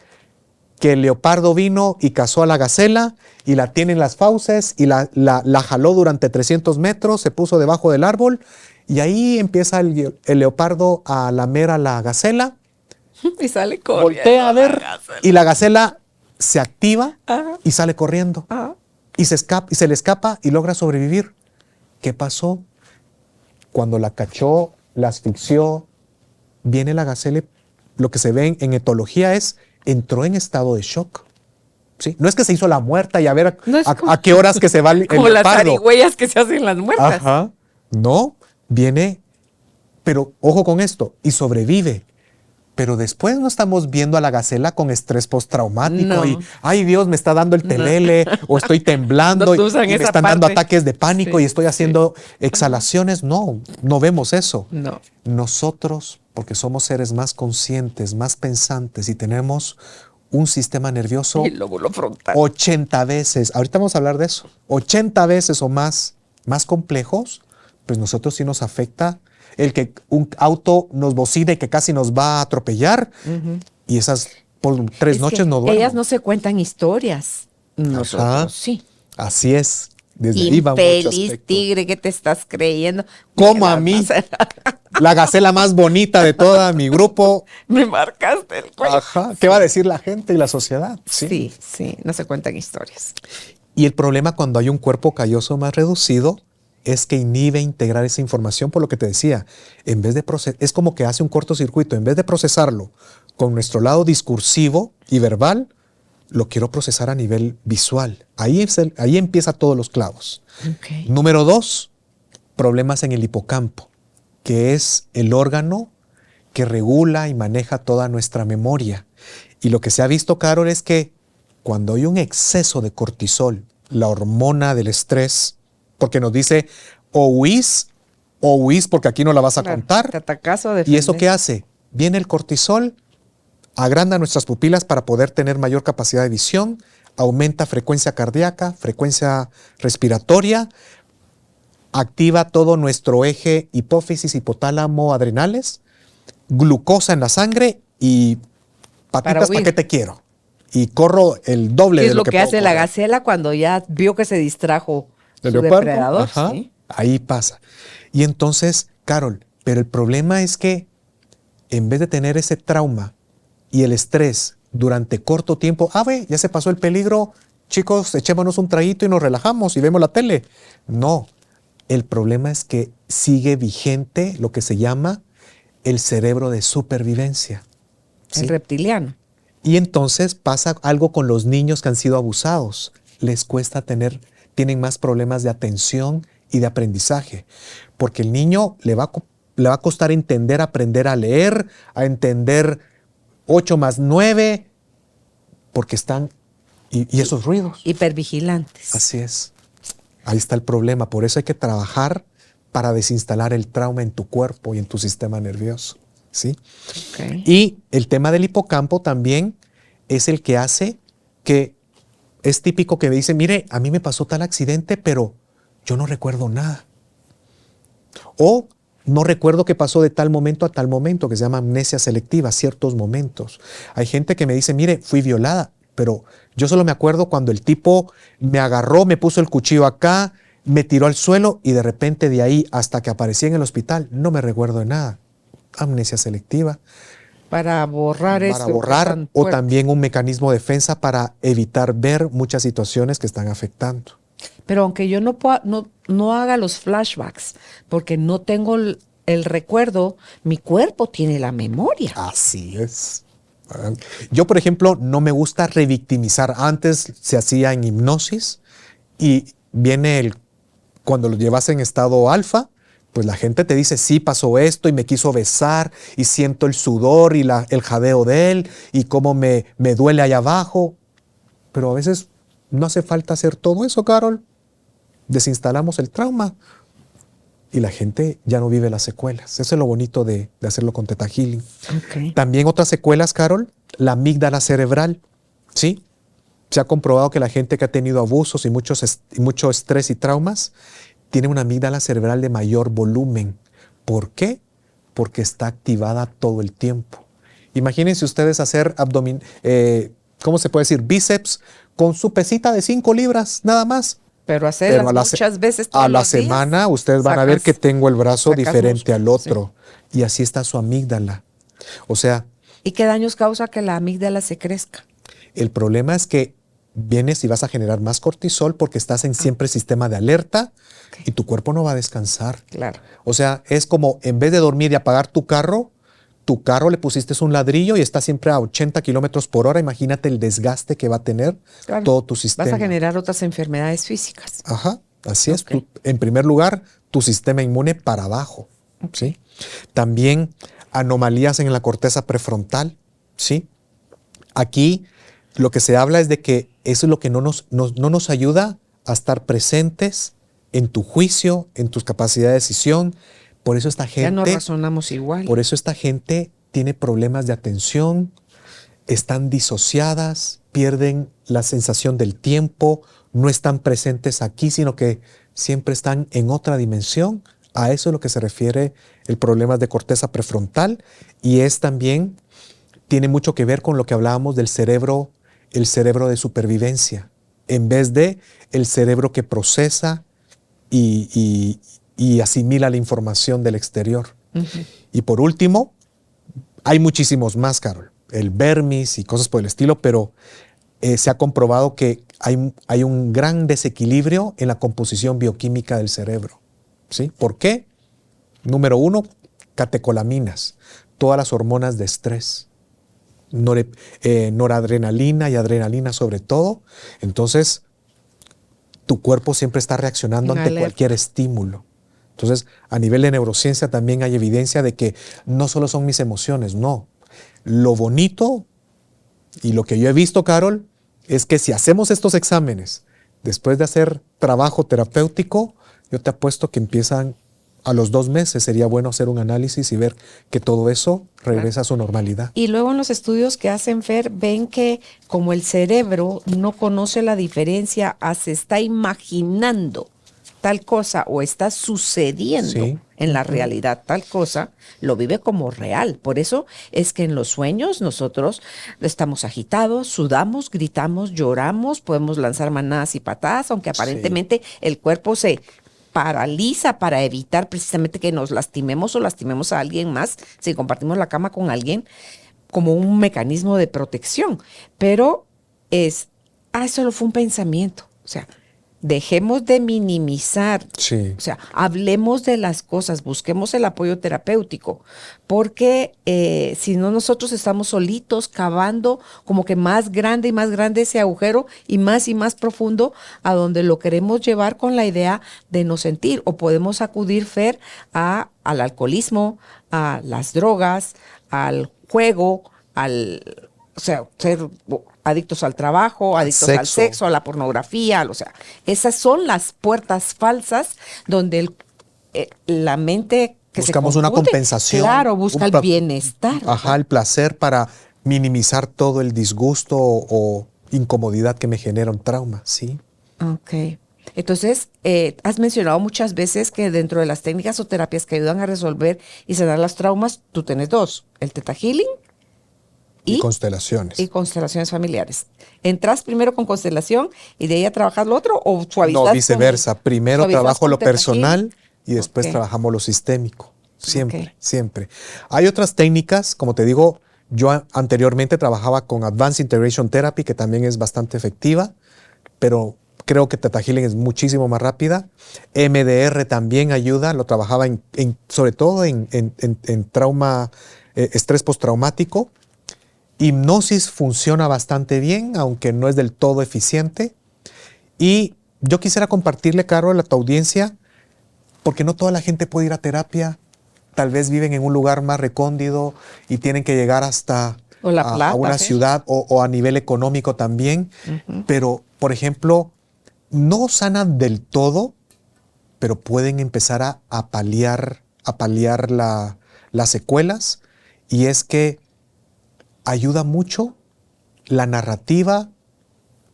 que el leopardo vino y cazó a la gacela y la tiene en las fauces y la jaló durante 300 metros, se puso debajo del árbol y ahí empieza el leopardo a lamer a la gacela. Y sale corriendo. Voltea a ver y la gacela se activa Ajá. y sale corriendo. Ajá. Y se le escapa y logra sobrevivir. ¿Qué pasó? Cuando la cachó, la asfixió, viene la gacela, lo que se ve en etología entró en estado de shock. ¿Sí? No es que se hizo la muerta y a ver No es como- a qué horas que se va el Como las leopardo. zarigüeyas que se hacen las muertas. Ajá. No, viene, pero ojo con esto, y sobrevive. Pero después no estamos viendo a la gacela con estrés postraumático No. y, ay Dios, me está dando el telele, o estoy temblando No y, te usan y me esa están dando parte. ataques de pánico Sí, y estoy haciendo exhalaciones. No, no vemos eso. No. Nosotros, porque somos seres más conscientes, más pensantes y tenemos un sistema nervioso El lóbulo frontal. 80 veces, ahorita vamos a hablar de eso, 80 veces o más complejos, pues nosotros sí nos afecta el que un auto nos bocina y que casi nos va a atropellar. Y esas por 3 Es noches que no duermo. ellas no se cuentan historias. Nosotros Ajá. sí. Así es. Desde ahí va mucho Infeliz aspecto. tigre, ¿qué te estás creyendo? Como Me a mí, vas la gacela más bonita de toda mi grupo. Me marcaste el cuello. Ajá. ¿Qué va a decir la gente y la sociedad? Sí, sí, no se cuentan historias. Y el problema cuando hay un cuerpo calloso más reducido es que inhibe integrar esa información, por lo que te decía, en vez de es como que hace un cortocircuito, en vez de procesarlo con nuestro lado discursivo y verbal, lo quiero procesar a nivel visual. Ahí empieza todos los clavos. Okay. Número 2, problemas en el hipocampo, que es el órgano que regula y maneja toda nuestra memoria. Y lo que se ha visto, Carol, es que cuando hay un exceso de cortisol, la hormona del estrés, porque nos dice o huís porque aquí no la vas a Claro, contar. te atacas o ¿Y defendes. eso qué hace? Viene el cortisol, agranda nuestras pupilas para poder tener mayor capacidad de visión, aumenta frecuencia cardíaca, frecuencia respiratoria, activa todo nuestro eje hipófisis, hipotálamo, adrenales, glucosa en la sangre y patitas, ¿para huir. qué te quiero? Y corro el doble ¿Qué de es lo lo que puedo hace la correr. gacela cuando ya vio que se distrajo ¿El su leopardo? depredador? Ajá, ¿Sí? ahí pasa. Y entonces, Carol, pero el problema es que en vez de tener ese trauma y el estrés durante corto tiempo, ya se pasó el peligro, chicos, echémonos un traguito y nos relajamos y vemos la tele. No, el problema es que sigue vigente lo que se llama el cerebro de supervivencia. ¿sí? El reptiliano. Y entonces pasa algo con los niños que han sido abusados. Les cuesta tienen más problemas de atención y de aprendizaje. Porque el niño le va a costar aprender a leer, a entender 8 más 9, porque están, y esos ruidos. Hipervigilantes. Así es. Ahí está el problema. Por eso hay que trabajar para desinstalar el trauma en tu cuerpo y en tu sistema nervioso. ¿Sí? Okay. Y el tema del hipocampo también es el que hace que es típico que me dicen, mire, a mí me pasó tal accidente, pero yo no recuerdo nada. O no recuerdo qué pasó de tal momento a tal momento, que se llama amnesia selectiva, ciertos momentos. Hay gente que me dice, mire, fui violada, pero yo solo me acuerdo cuando el tipo me agarró, me puso el cuchillo acá, me tiró al suelo y de repente de ahí hasta que aparecí en el hospital no me recuerdo de nada. Amnesia selectiva. Para borrar eso. Para borrar o también un mecanismo de defensa para evitar ver muchas situaciones que están afectando. Pero aunque yo no haga los flashbacks, porque no tengo el recuerdo, mi cuerpo tiene la memoria. Así es. Yo, por ejemplo, no me gusta revictimizar. Antes se hacía en hipnosis y viene cuando lo llevas en estado alfa, pues la gente te dice, sí, pasó esto y me quiso besar y siento el sudor y el jadeo de él y cómo me duele allá abajo. Pero a veces no hace falta hacer todo eso, Carol. Desinstalamos el trauma y la gente ya no vive las secuelas. Eso es lo bonito de hacerlo con Theta Healing. Okay. También otras secuelas, Carol, la amígdala cerebral, ¿sí? Se ha comprobado que la gente que ha tenido abusos y mucho estrés y traumas tiene una amígdala cerebral de mayor volumen. ¿Por qué? Porque está activada todo el tiempo. Imagínense ustedes hacer ¿cómo se puede decir? Bíceps con su pesita de 5 libras, nada más. Pero hacerlas muchas veces todos a la los días, semana ustedes van a ver que tengo el brazo diferente al otro. Sí. Y así está su amígdala. O sea... ¿Y qué daños causa que la amígdala se crezca? El problema es que vienes y vas a generar más cortisol porque estás en siempre sistema de alerta y tu cuerpo no va a descansar. Claro. O sea, es como en vez de dormir y apagar tu carro le pusiste un ladrillo y está siempre a 80 kilómetros por hora. Imagínate el desgaste que va a tener todo tu sistema. Vas a generar otras enfermedades físicas. Ajá, así es. En primer lugar, tu sistema inmune para abajo. ¿Sí? También anomalías en la corteza prefrontal. ¿Sí? Aquí lo que se habla es de que eso es lo que no nos ayuda a estar presentes en tu juicio, en tus capacidades de decisión. Por eso esta gente... Ya no razonamos igual. Por eso esta gente tiene problemas de atención, están disociadas, pierden la sensación del tiempo, no están presentes aquí, sino que siempre están en otra dimensión, A eso es lo que se refiere el problema de corteza prefrontal, y es también, tiene mucho que ver con lo que hablábamos del cerebro, el cerebro de supervivencia, en vez de el cerebro que procesa y asimila la información del exterior. Y por último, hay muchísimos más, Carol, el vermis y cosas por el estilo, pero se ha comprobado que hay un gran desequilibrio en la composición bioquímica del cerebro. ¿Sí? ¿Por qué? Número 1, catecolaminas, todas las hormonas de estrés, noradrenalina y adrenalina sobre todo. Entonces, tu cuerpo siempre está reaccionando ante cualquier estímulo. Entonces, a nivel de neurociencia también hay evidencia de que no solo son mis emociones, no. Lo bonito y lo que yo he visto, Carol, es que si hacemos estos exámenes después de hacer trabajo terapéutico, yo te apuesto que empiezan a los 2 meses. Sería bueno hacer un análisis y ver que todo eso regresa a su normalidad. Y luego en los estudios que hacen, Fer, ven que como el cerebro no conoce la diferencia, se está imaginando tal cosa o está sucediendo en la realidad tal cosa, lo vive como real. Por eso es que en los sueños nosotros estamos agitados, sudamos, gritamos, lloramos, podemos lanzar manadas y patadas, aunque aparentemente el cuerpo se paraliza para evitar precisamente que nos lastimemos o lastimemos a alguien más si compartimos la cama con alguien, como un mecanismo de protección. Pero solo fue un pensamiento. O sea, dejemos de minimizar, o sea, hablemos de las cosas, busquemos el apoyo terapéutico, porque si no nosotros estamos solitos cavando como que más grande y más grande ese agujero y más profundo a donde lo queremos llevar con la idea de no sentir, o podemos acudir, Fer, al alcoholismo, a las drogas, al juego, o sea, ser adictos al trabajo, adictos al sexo, a la pornografía, o sea, esas son las puertas falsas donde la mente que buscamos se confunde, una compensación. Claro, busca el bienestar. Ajá, el placer para minimizar todo el disgusto o incomodidad que me genera un trauma, ¿sí? Ok. Entonces, has mencionado muchas veces que dentro de las técnicas o terapias que ayudan a resolver y sanar los traumas, tú tienes 2, el Theta Healing y constelaciones. Y constelaciones familiares. ¿Entras primero con constelación y de ahí a trabajar lo otro o suavizas? No, viceversa. Primero trabajo lo personal Healing y después trabajamos lo sistémico. Siempre, siempre. Hay otras técnicas, como te digo, yo anteriormente trabajaba con Advanced Integration Therapy, que también es bastante efectiva, pero creo que Theta Healing es muchísimo más rápida. MDR también ayuda, lo trabajaba sobre todo en trauma, estrés postraumático. Hipnosis funciona bastante bien, aunque no es del todo eficiente. Y yo quisiera compartirle, Carol, a tu audiencia, porque no toda la gente puede ir a terapia. Tal vez viven en un lugar más recóndito y tienen que llegar hasta a una ciudad o a nivel económico también. Pero, por ejemplo, no sanan del todo, pero pueden empezar a paliar las secuelas. Y es que ayuda mucho la narrativa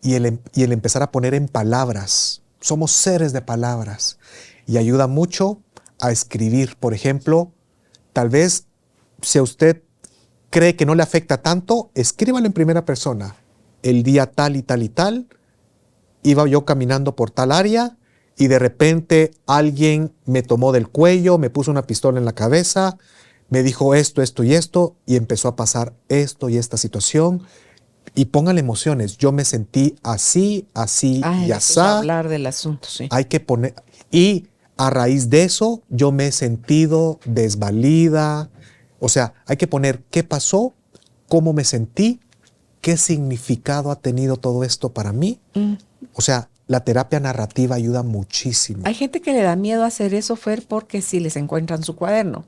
y el empezar a poner en palabras. Somos seres de palabras. Y ayuda mucho a escribir. Por ejemplo, tal vez si a usted cree que no le afecta tanto, escríbalo en primera persona. El día tal y tal y tal, iba yo caminando por tal área y de repente alguien me tomó del cuello, me puso una pistola en la cabeza, me dijo esto, esto y esto, y empezó a pasar esto y esta situación. Y póngale emociones. Yo me sentí así, y así. Hablar del asunto, sí. Hay que poner. Y a raíz de eso, yo me he sentido desvalida. O sea, hay que poner qué pasó, cómo me sentí, qué significado ha tenido todo esto para mí. O sea, la terapia narrativa ayuda muchísimo. Hay gente que le da miedo hacer eso, Fer, porque si les encuentran su cuaderno.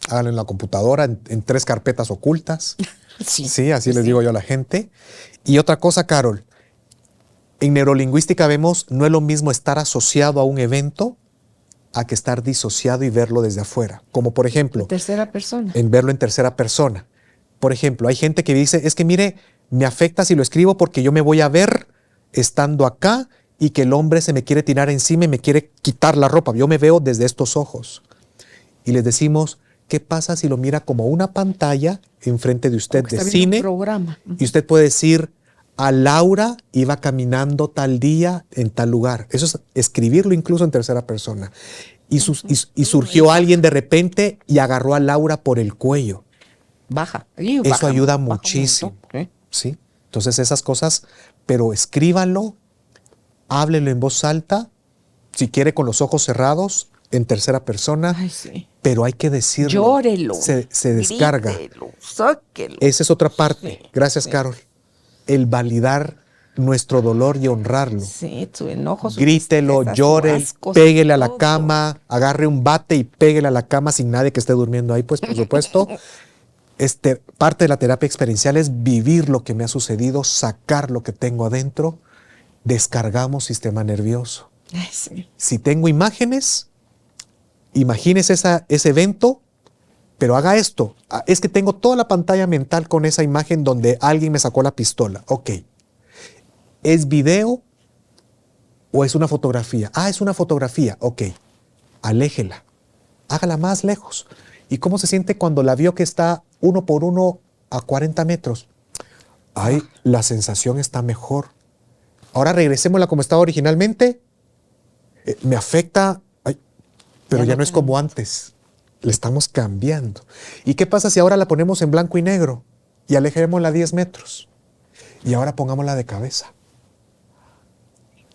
Háganlo en la computadora, en 3 carpetas ocultas. Sí, así les digo yo a la gente. Y otra cosa, Carol, en neurolingüística vemos, no es lo mismo estar asociado a un evento a que estar disociado y verlo desde afuera. Como por ejemplo, tercera persona. En verlo en tercera persona. Por ejemplo, hay gente que dice, es que mire, me afecta si lo escribo porque yo me voy a ver estando acá y que el hombre se me quiere tirar encima y me quiere quitar la ropa. Yo me veo desde estos ojos. Y les decimos, ¿qué pasa si lo mira como una pantalla enfrente de usted de cine? Un programa. Y usted puede decir, a Laura iba caminando tal día en tal lugar. Eso es escribirlo incluso en tercera persona. Y surgió alguien de repente y agarró a Laura por el cuello. Baja. Eso ayuda muchísimo. ¿Sí? Entonces esas cosas, pero escríbanlo, háblelo en voz alta, si quiere con los ojos cerrados, en tercera persona. Ay, sí. Pero hay que decirlo. Llórelo. Se descarga. Grítelo, sáquelo. Esa es otra parte. Sí, Gracias, sí. Carol. El validar nuestro dolor y honrarlo. Sí, su enojo, su Grítelo, tristeza, su llore, asco, péguele a la todo. cama, agarre un bate y péguele a la cama sin nadie que esté durmiendo ahí, pues por supuesto. Parte de la terapia experiencial es vivir lo que me ha sucedido, sacar lo que tengo adentro, descargamos sistema nervioso. Ay, sí. Si tengo imágenes, imagínese ese evento, pero haga esto. Es que tengo toda la pantalla mental con esa imagen donde alguien me sacó la pistola. Ok. ¿Es video o es una fotografía? Ah, es una fotografía. Ok. Aléjela. Hágala más lejos. ¿Y cómo se siente cuando la vio que está 1 por 1 a 40 metros? Ay, la sensación está mejor. Ahora regresémosla como estaba originalmente. Me afecta, pero ya no es como antes. Le estamos cambiando. ¿Y qué pasa si ahora la ponemos en blanco y negro y alejémosla a 10 metros? Y ahora pongámosla de cabeza.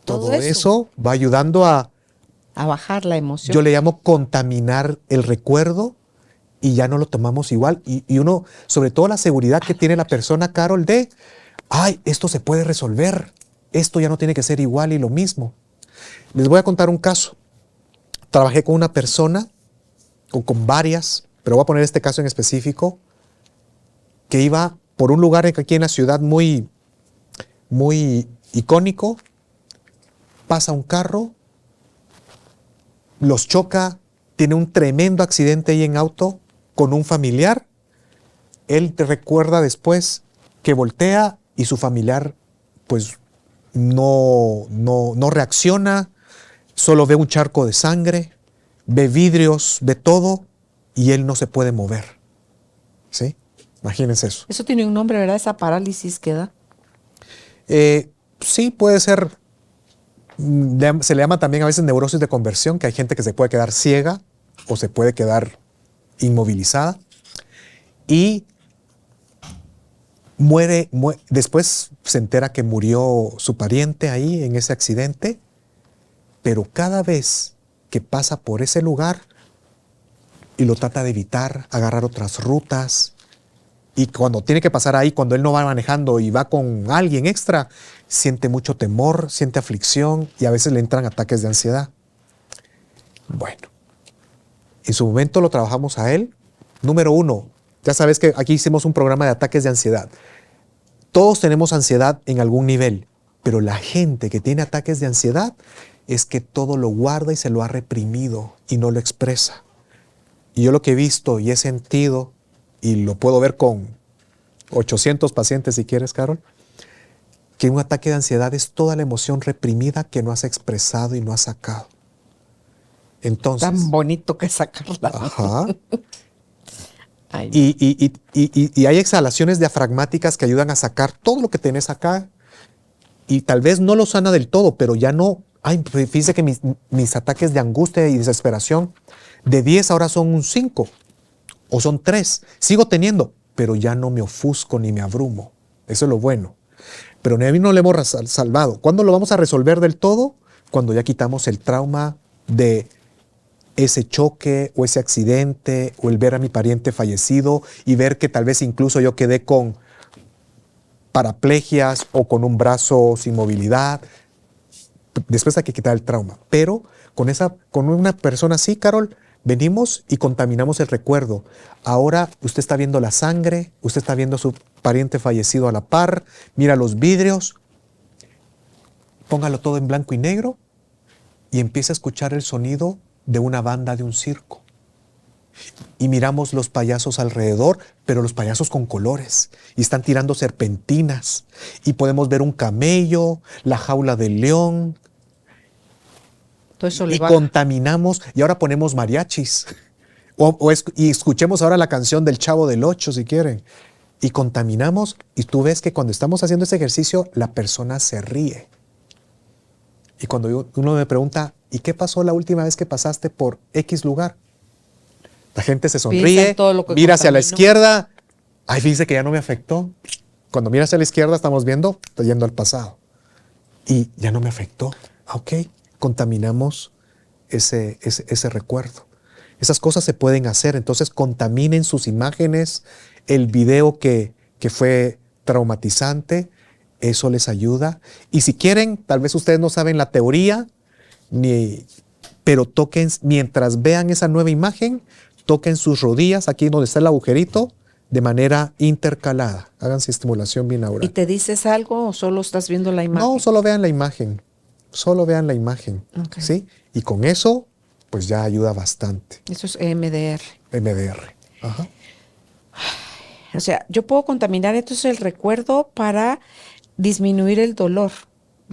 Todo eso va ayudando a bajar la emoción. yo le llamo contaminar el recuerdo y ya no lo tomamos igual. Y uno, sobre todo la seguridad que tiene la persona, Carol, de, ay, esto se puede resolver. Esto ya no tiene que ser igual y lo mismo. Les voy a contar un caso. Trabajé con una persona, o con varias, pero voy a poner este caso en específico, que iba por un lugar aquí en la ciudad muy, muy icónico. Pasa un carro, los choca, tiene un tremendo accidente ahí en auto con un familiar. Él te recuerda después que voltea y su familiar pues no reacciona, solo ve un charco de sangre, ve vidrios, ve todo y él no se puede mover. ¿Sí? Imagínense eso. Eso tiene un nombre, ¿verdad? Esa parálisis que da. Sí, puede ser. Se le llama también a veces neurosis de conversión, que hay gente que se puede quedar ciega o se puede quedar inmovilizada y muere. Después se entera que murió su pariente ahí en ese accidente, pero cada vez que pasa por ese lugar y lo trata de evitar, agarrar otras rutas. Y cuando tiene que pasar ahí, cuando él no va manejando y va con alguien extra, siente mucho temor, siente aflicción y a veces le entran ataques de ansiedad. Bueno, en su momento lo trabajamos a él. Número 1, ya sabes que aquí hicimos un programa de ataques de ansiedad. Todos tenemos ansiedad en algún nivel, pero la gente que tiene ataques de ansiedad es que todo lo guarda y se lo ha reprimido y no lo expresa. Y yo lo que he visto y he sentido, y lo puedo ver con 800 pacientes si quieres, Carol, que un ataque de ansiedad es toda la emoción reprimida que no has expresado y no has sacado. Entonces, Tan bonito que sacarla. ajá. Ay, Y hay exhalaciones diafragmáticas que ayudan a sacar todo lo que tenés acá y tal vez no lo sana del todo, pero ya no. Ay, fíjese que mis ataques de angustia y desesperación de 10 ahora son un 5 o son 3. Sigo teniendo, pero ya no me ofusco ni me abrumo. Eso es lo bueno. Pero a mí no le hemos salvado. ¿Cuándo lo vamos a resolver del todo? Cuando ya quitamos el trauma de ese choque o ese accidente o el ver a mi pariente fallecido y ver que tal vez incluso yo quedé con paraplegias o con un brazo sin movilidad. Después hay que quitar el trauma. Pero con una persona así, Carol, venimos y contaminamos el recuerdo. Ahora usted está viendo la sangre, usted está viendo a su pariente fallecido a la par, mira los vidrios, póngalo todo en blanco y negro y empieza a escuchar el sonido de una banda de un circo. Y miramos los payasos alrededor, pero los payasos con colores, y están tirando serpentinas, y podemos ver un camello, la jaula del león, Todo eso le y baja. contaminamos, y ahora ponemos mariachis. Y escuchemos ahora la canción del Chavo del Ocho, si quieren. Y contaminamos, y tú ves que cuando estamos haciendo ese ejercicio, la persona se ríe. Y cuando uno me pregunta, ¿y qué pasó la última vez que pasaste por X lugar? La gente se Piensa sonríe, en todo lo que mira hacia la contaminó. izquierda. Ay, fíjese que ya no me afectó. Cuando miras hacia la izquierda, estamos viendo, estoy yendo al pasado. Y ya no me afectó. Ok, contaminamos ese recuerdo. Esas cosas se pueden hacer. Entonces, contaminen sus imágenes, el video que fue traumatizante. Eso les ayuda. Y si quieren, tal vez ustedes no saben la teoría, pero toquen, mientras vean esa nueva imagen, toquen sus rodillas, aquí donde está el agujerito, de manera intercalada. Háganse estimulación binaural. ¿Y te dices algo o solo estás viendo la imagen? No, solo vean la imagen. Solo vean la imagen. Ok. ¿Sí? Y con eso, pues ya ayuda bastante. Eso es EMDR. MDR. Ajá. O sea, yo puedo contaminar entonces el recuerdo para disminuir el dolor.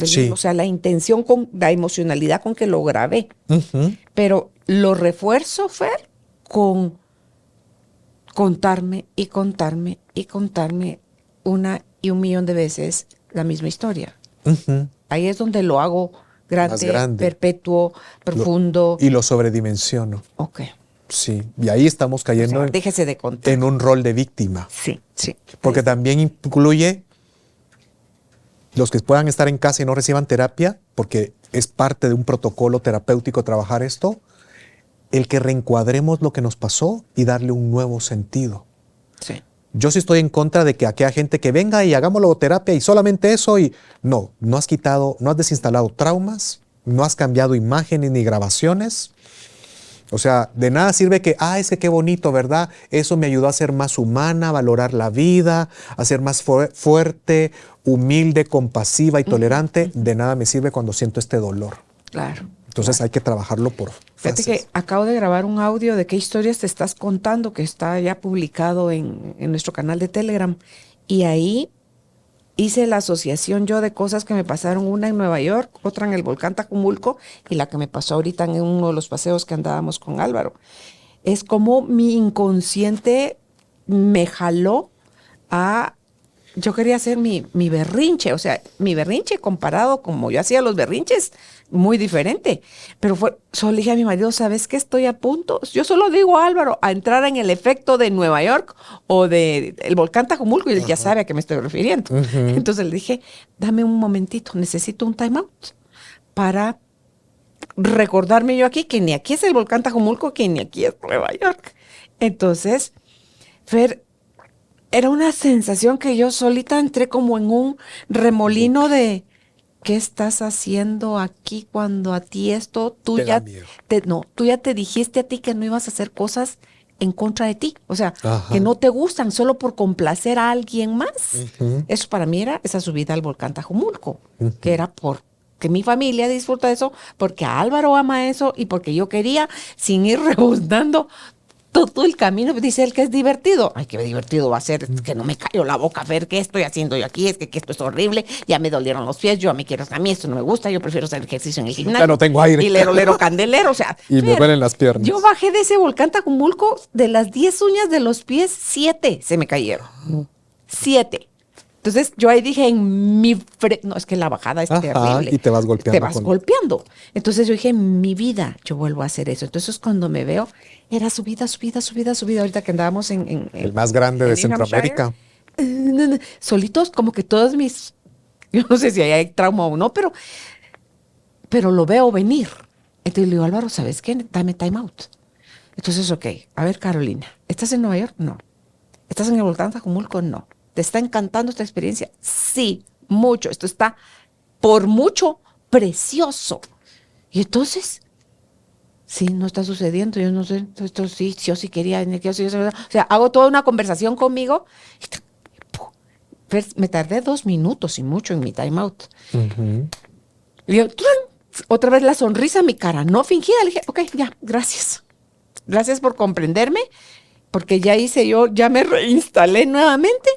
Sí. Mismo. O sea, la intención, con la emocionalidad con que lo grabé. Ujú. Pero lo refuerzo, Fer, con contarme y contarme y contarme una y un millón de veces la misma historia. Ujú. Ahí es donde lo hago grande, Más grande. perpetuo, profundo. Y lo sobredimensiono. Ok. Sí. Y ahí estamos O cayendo sea, déjese de contar. en un rol de víctima. Sí, sí. Porque también incluye los que puedan estar en casa y no reciban terapia, porque es parte de un protocolo terapéutico trabajar esto, el que reencuadremos lo que nos pasó y darle un nuevo sentido. Sí. Yo sí estoy en contra de que aquella gente que venga y hagamos logoterapia y solamente eso y no has quitado, no has desinstalado traumas, no has cambiado imágenes ni grabaciones. O sea, de nada sirve que, es que qué bonito, ¿verdad? Eso me ayudó a ser más humana, a valorar la vida, a ser más fuerte, humilde, compasiva y tolerante. De nada me sirve cuando siento este dolor. Claro. Entonces hay que trabajarlo por Fíjate fases. que acabo de grabar un audio de qué historias te estás contando, que está ya publicado en nuestro canal de Telegram. Y ahí hice la asociación yo de cosas que me pasaron, una en Nueva York, otra en el volcán Tajumulco y la que me pasó ahorita en uno de los paseos que andábamos con Álvaro. Es como mi inconsciente me jaló a... Yo quería hacer mi berrinche, o sea, mi berrinche comparado como yo hacía los berrinches, muy diferente. Pero solo le dije a mi marido, ¿sabes qué? Estoy a punto. Yo solo digo a Álvaro, a entrar en el efecto de Nueva York o de el volcán Tajumulco, y él ya sabe a qué me estoy refiriendo. Entonces le dije, dame un momentito, necesito un time out para recordarme yo aquí que ni aquí es el volcán Tajumulco, que ni aquí es Nueva York. Entonces, Fer, era una sensación que yo solita entré como en un remolino de ¿qué estás haciendo aquí cuando a ti esto, tú Te ya da miedo. tú ya te dijiste a ti que no ibas a hacer cosas en contra de ti, o sea, Ajá. que no te gustan solo por complacer a alguien más. Ujú. Eso para mí era esa subida al volcán Tajumulco, que era porque mi familia disfruta de eso, porque Álvaro ama eso y porque yo quería, sin ir rebuscando todo el camino. Dice él que es divertido. Ay, qué divertido va a ser, es que no me callo la boca a ver qué estoy haciendo yo aquí, es que esto es horrible, ya me dolieron los pies, a mí esto no me gusta, yo prefiero hacer ejercicio en el gimnasio. Ya no tengo aire. Y lero candelero, o sea. Y me duelen las piernas. Yo bajé de ese volcán Tajumulco, de las 10 uñas de los pies, 7 se me cayeron. 7. Entonces yo ahí dije no, es que la bajada es Ajá, terrible. y te vas golpeando Te vas con- golpeando. Entonces yo dije, en mi vida yo vuelvo a hacer eso. Entonces cuando me veo, era subida. Ahorita que andábamos en El más grande de en New Hampshire, Centroamérica. solitos, como que todos yo no sé si ahí hay trauma o no, pero lo veo venir. Entonces le digo, Álvaro, ¿sabes qué? Dame time out. Entonces, ok, a ver, Carolina, ¿estás en Nueva York? No. ¿Estás en el volcán Tajumulco? No. ¿Te está encantando esta experiencia? Sí, mucho. Esto está, por mucho, precioso. Y entonces, sí, no está sucediendo. Yo no sé, esto sí, yo sí quería. O sea, hago toda una conversación conmigo. Me tardé 2 minutos y mucho en mi time out. Ujú. Le digo, ¡tran! Otra vez la sonrisa en mi cara, no fingida. Le dije, ok, ya, gracias. Gracias por comprenderme, porque ya me reinstalé nuevamente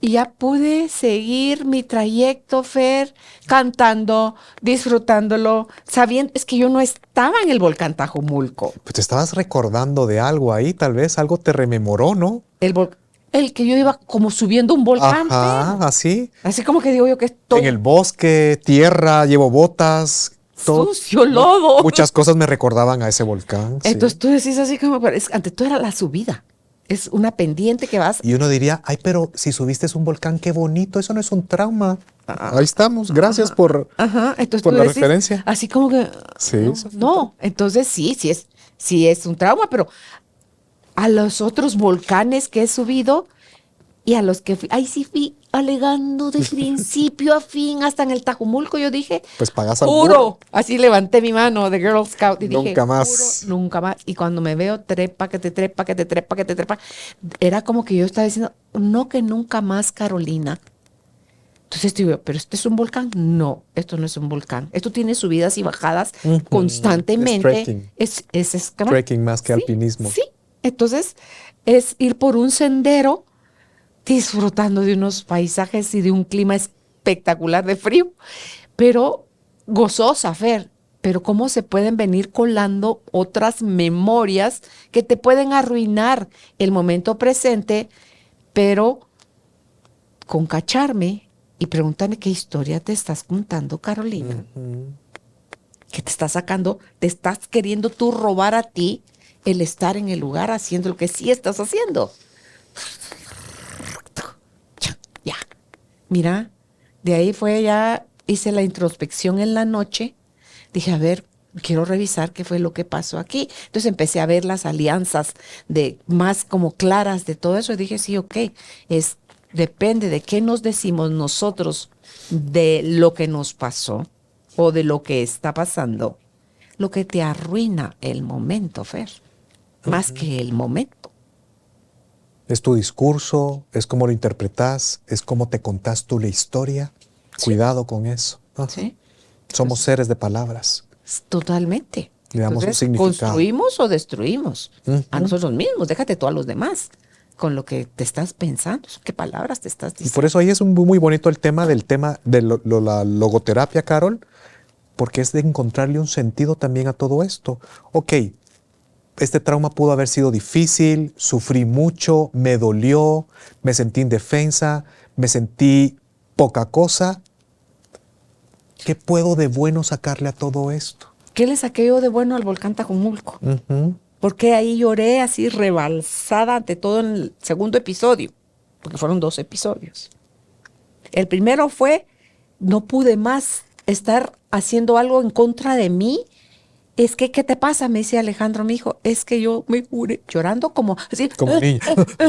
Y ya pude seguir mi trayecto, Fer, cantando, disfrutándolo, sabiendo, es que yo no estaba en el volcán Tajumulco. Pues te estabas recordando de algo ahí, tal vez algo te rememoró, ¿no? El que yo iba como subiendo un volcán, Ajá, Fer. así. Así como que digo yo que estoy En el bosque, tierra, llevo botas. sucio, lodo. Muchas cosas me recordaban a ese volcán. Sí. Entonces tú decís así como, pero ante todo era la subida. Es una pendiente que vas. Y uno diría, ay, pero si subiste es un volcán, qué bonito, eso no es un trauma. Ahí estamos, gracias por Entonces por tú la decís, referencia. así como que Sí, no, eso fue no. Entonces sí es un trauma, pero a los otros volcanes que he subido y a los que fui, ahí sí fui alegando de principio a fin, hasta en el Tajumulco, yo dije, Pues pagas al juro, burro. así levanté mi mano de Girl Scout y dije, Nunca más. juro, nunca más. Y cuando me veo, trepa, que te trepa, que te trepa, que te trepa, era como que yo estaba diciendo, no, que nunca más, Carolina. Entonces digo, ¿pero este es un volcán? No, esto no es un volcán. Esto tiene subidas y bajadas Ujú. constantemente. Es Es trekking más que sí, alpinismo. Sí, entonces es ir por un sendero disfrutando de unos paisajes y de un clima espectacular de frío, pero gozosa, Fer. Pero cómo se pueden venir colando otras memorias que te pueden arruinar el momento presente, pero con cacharme y preguntarme qué historia te estás contando, Carolina. ¿Qué te estás sacando? Te estás queriendo tú robar a ti el estar en el lugar haciendo lo que sí estás haciendo. Ya. Mira, de ahí fue ya, hice la introspección en la noche. Dije, a ver, quiero revisar qué fue lo que pasó aquí. Entonces empecé a ver las alianzas de más como claras de todo eso. Y dije, sí, ok, depende de qué nos decimos nosotros de lo que nos pasó o de lo que está pasando, lo que te arruina el momento, Fer, más que el momento. Es tu discurso, es cómo lo interpretas, es cómo te contás tú la historia. Sí. Cuidado con eso. Ajá. ¿Sí? Somos seres de palabras. Totalmente. Le damos un Entonces, significado. ¿construimos o destruimos? Ujú. A nosotros mismos, déjate tú a los demás, con lo que te estás pensando, qué palabras te estás Y diciendo. por eso ahí es muy bonito el tema de la logoterapia, Carol, porque es de encontrarle un sentido también a todo esto. Ok, este trauma pudo haber sido difícil, sufrí mucho, me dolió, me sentí indefensa, me sentí poca cosa. ¿Qué puedo de bueno sacarle a todo esto? ¿Qué le saqué yo de bueno al volcán Tajumulco? Ujú. Porque ahí lloré así rebalsada ante todo en el segundo episodio, porque fueron 2 episodios. El primero fue, no pude más estar haciendo algo en contra de mí. Es que, ¿qué te pasa? Me dice Alejandro, mi hijo, es que yo me juré, llorando como así. Como niña,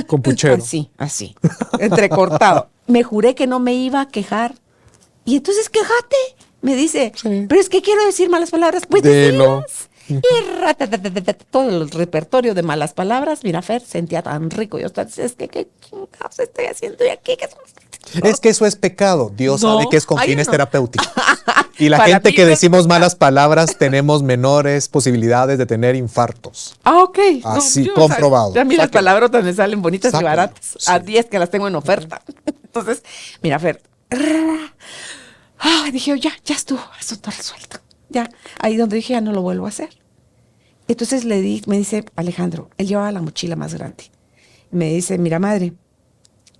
con puchero. Así, entrecortado. Me juré que no me iba a quejar. Y entonces, quejate. Me dice, Sí. pero es que quiero decir malas palabras. Pues Dilo. decilas. Y todo el repertorio de malas palabras. Mira, Fer, sentía tan rico. Yo estaba, es que, ¿qué chingados estoy haciendo yo aquí? Es que eso es pecado. Dios No, sabe que es con ay, fines no. terapéuticos. Y la Para gente mí que no es decimos malas palabras tenemos menores posibilidades de tener infartos. Ok. Así, yo, comprobado. A mí las Sáquenlo. palabrotas me salen bonitas Sáquenlo, y baratas. sí. A 10 que las tengo en oferta. Entonces, mira, Fer. Dije yo, ya estuvo, asunto resuelto. Ya, ahí donde dije, ya no lo vuelvo a hacer. Entonces me dice Alejandro, él llevaba la mochila más grande. Me dice, mira, madre,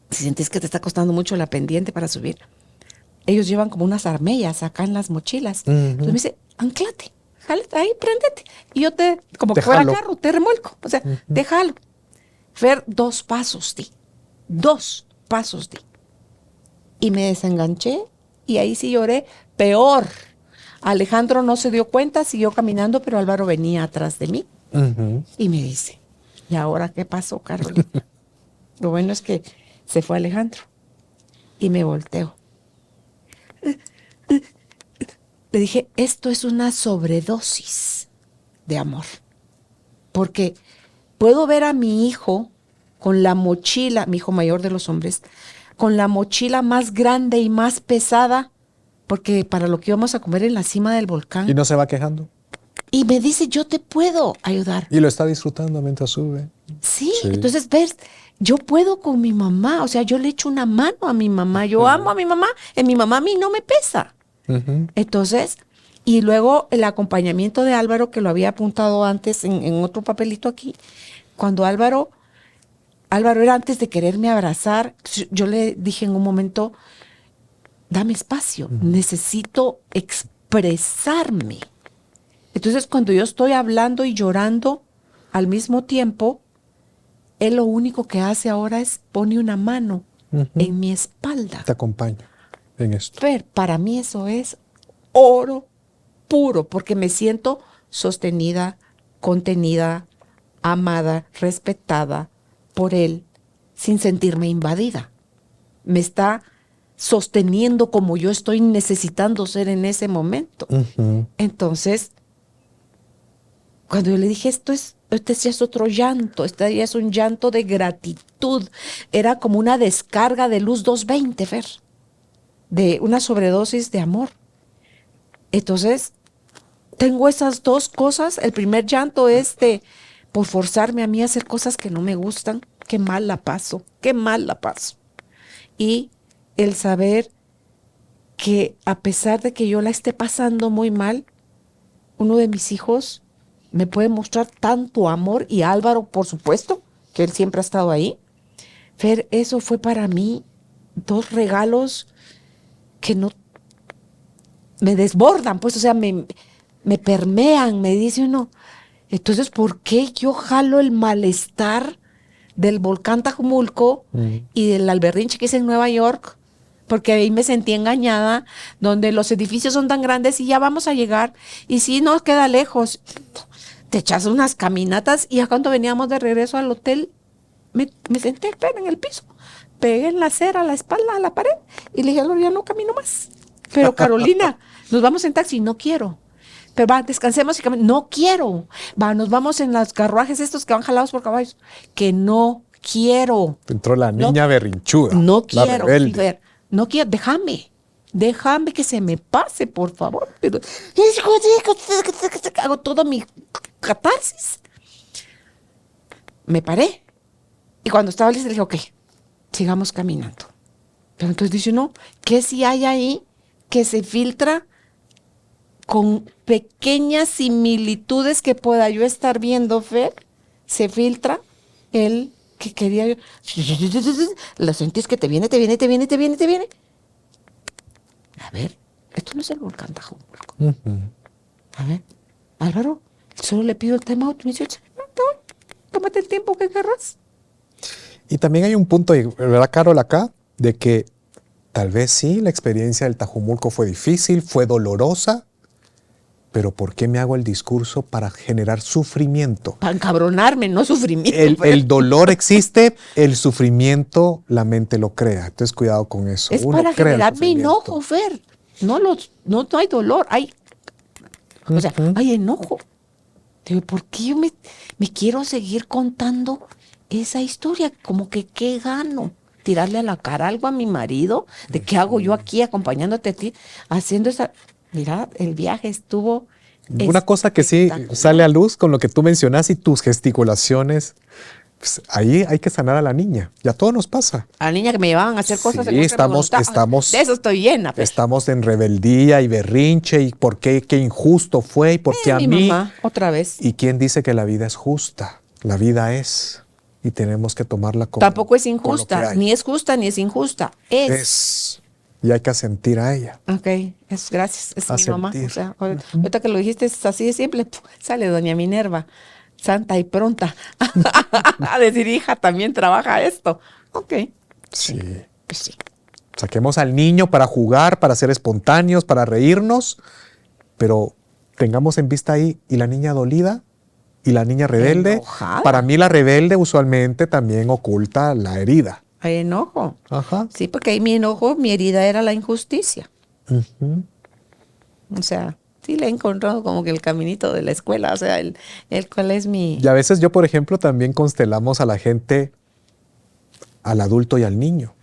si sientes que te está costando mucho la pendiente para subir, ellos llevan como unas armellas acá en las mochilas. Entonces me dice, anclate, jálate ahí, préndete. Y yo como Te que fuera jalo. carro, te remolco. O sea, te jalo. Fer, 2 pasos di. 2 pasos di. Y me desenganché y ahí sí lloré peor. Alejandro no se dio cuenta, siguió caminando, pero Álvaro venía atrás de mí Ujú. y me dice, ¿y ahora qué pasó, Carolina? Lo bueno es que se fue Alejandro y me volteo. Le dije, esto es una sobredosis de amor, porque puedo ver a mi hijo con la mochila, mi hijo mayor de los hombres, con la mochila más grande y más pesada, porque para lo que íbamos a comer en la cima del volcán. Y no se va quejando. Y me dice, yo te puedo ayudar. Y lo está disfrutando mientras sube. Sí, Sí. entonces, ves, yo puedo con mi mamá, o sea, yo le echo una mano a mi mamá, yo amo a mi mamá, en mi mamá a mí no me pesa. Ujú. Entonces, y luego el acompañamiento de Álvaro, que lo había apuntado antes en otro papelito aquí, cuando Álvaro era antes de quererme abrazar, yo le dije en un momento, dame espacio, necesito expresarme. Entonces, cuando yo estoy hablando y llorando al mismo tiempo, él lo único que hace ahora es pone una mano Ujú. en mi espalda. Te acompaño en esto. Fer, para mí eso es oro puro, porque me siento sostenida, contenida, amada, respetada por él, sin sentirme invadida. Me está sosteniendo como yo estoy necesitando ser en ese momento. Ujú. Entonces, cuando yo le dije, este ya es otro llanto, este ya es un llanto de gratitud, era como una descarga de luz 220, Fer, de una sobredosis de amor. Entonces, tengo esas dos cosas. El primer llanto es por forzarme a mí a hacer cosas que no me gustan. Qué mal la paso, qué mal la paso. Y el saber que a pesar de que yo la esté pasando muy mal, uno de mis hijos me puede mostrar tanto amor, y Álvaro, por supuesto, que él siempre ha estado ahí. Fer, eso fue para mí dos regalos que no me desbordan, pues, o sea, me permean, me dice uno. Entonces, ¿por qué yo jalo el malestar del volcán Tajumulco y del Alberrinche que hice en Nueva York? Porque ahí me sentí engañada, donde los edificios son tan grandes y ya vamos a llegar. Y sí, nos queda lejos. Te echas unas caminatas, y ya cuando veníamos de regreso al hotel, me senté en el piso, pegué en la acera, la espalda a la pared, y le dije, ya no camino más. Pero Carolina, nos vamos en taxi, no quiero. Pero va, descansemos y no quiero. Va, nos vamos en los carruajes estos que van jalados por caballos, que no quiero. Entró la No, niña berrinchuda. No la quiero, rebelde. Fer, no quiero, déjame que se me pase, por favor. Pero hago todo mi catarsis. Me paré, y cuando estaba lista le dije, ok, sigamos caminando. Pero entonces dice, no, ¿qué si hay ahí que se filtra con pequeñas similitudes que pueda yo estar viendo, Fer? Se filtra el que quería yo. La sentís que te viene. A ver, esto no es el volcán Tajumulco. Ujú. A ver, Álvaro, solo le pido el time out. Me dice, no, te voy, tómate el tiempo que querrás. Y también hay un punto, ¿verdad, Carol, acá? De que tal vez sí, la experiencia del Tajumulco fue difícil, fue dolorosa, pero ¿por qué me hago el discurso para generar sufrimiento? Para encabronarme, no sufrimiento. Fer. El dolor existe, el sufrimiento, la mente lo crea. Entonces, cuidado con eso. Es Uno para crea el generarme sufrimiento. enojo, Fer. No hay dolor, o sea, hay enojo. Digo, ¿por qué yo me quiero seguir contando esa historia? Como que, ¿qué gano? ¿Tirarle a la cara algo a mi marido? ¿De qué hago yo aquí acompañándote a ti? Haciendo esa... Mira, el viaje estuvo... Una cosa que sí espectacular. sale a luz con lo que tú mencionas y tus gesticulaciones, pues ahí hay que sanar a la niña. Ya todo nos pasa. A la niña que me llevaban a hacer cosas Sí, en contra de mi voluntad. estamos- De eso estoy llena, Fer. Estamos en rebeldía y berrinche y por qué injusto fue y por qué a Mi mí. mamá, otra vez. ¿Y quién dice que la vida es justa? La vida es y tenemos que tomarla como Tampoco es con lo que injusta, hay. ni es justa ni es injusta. Es. Y hay que asentir a ella. Ok, gracias, es A mi mamá. sentir. O sea, ahorita que lo dijiste es así de simple, sale doña Minerva, santa y pronta, a decir, hija, también trabaja esto. Ok, Sí. pues sí. Saquemos al niño para jugar, para ser espontáneos, para reírnos, pero tengamos en vista ahí y la niña dolida y la niña rebelde. Enojada. Para mí la rebelde usualmente también oculta la herida. Hay enojo. Ajá. Sí, porque ahí mi enojo, mi herida era la injusticia. Ujú. O sea, sí le he encontrado como que el caminito de la escuela, o sea, el cuál es mi... Y a veces yo, por ejemplo, también constelamos a la gente, al adulto y al niño.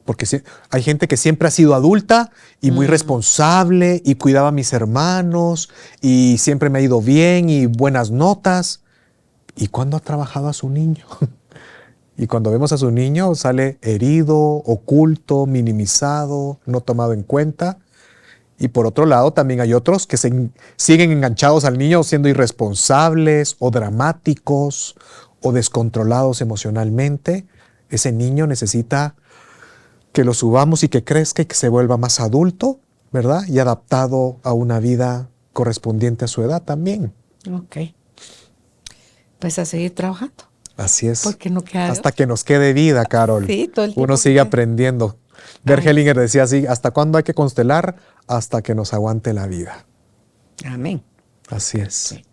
Porque hay gente que siempre ha sido adulta y muy responsable y cuidaba a mis hermanos y siempre me ha ido bien y buenas notas. ¿Y cuándo ha trabajado a su niño? Y cuando vemos a su niño sale herido, oculto, minimizado, no tomado en cuenta. Y por otro lado también hay otros que siguen enganchados al niño siendo irresponsables o dramáticos o descontrolados emocionalmente. Ese niño necesita que lo subamos y que crezca y que se vuelva más adulto, ¿verdad? Y adaptado a una vida correspondiente a su edad también. Ok. Pues a seguir trabajando. Así es. Porque no queda hasta que nos quede vida, Carol. Sí, todo el tiempo Uno sigue que- aprendiendo. Bert Hellinger decía así, ¿hasta cuándo hay que constelar? Hasta que nos aguante la vida. Amén. Así es. Sí.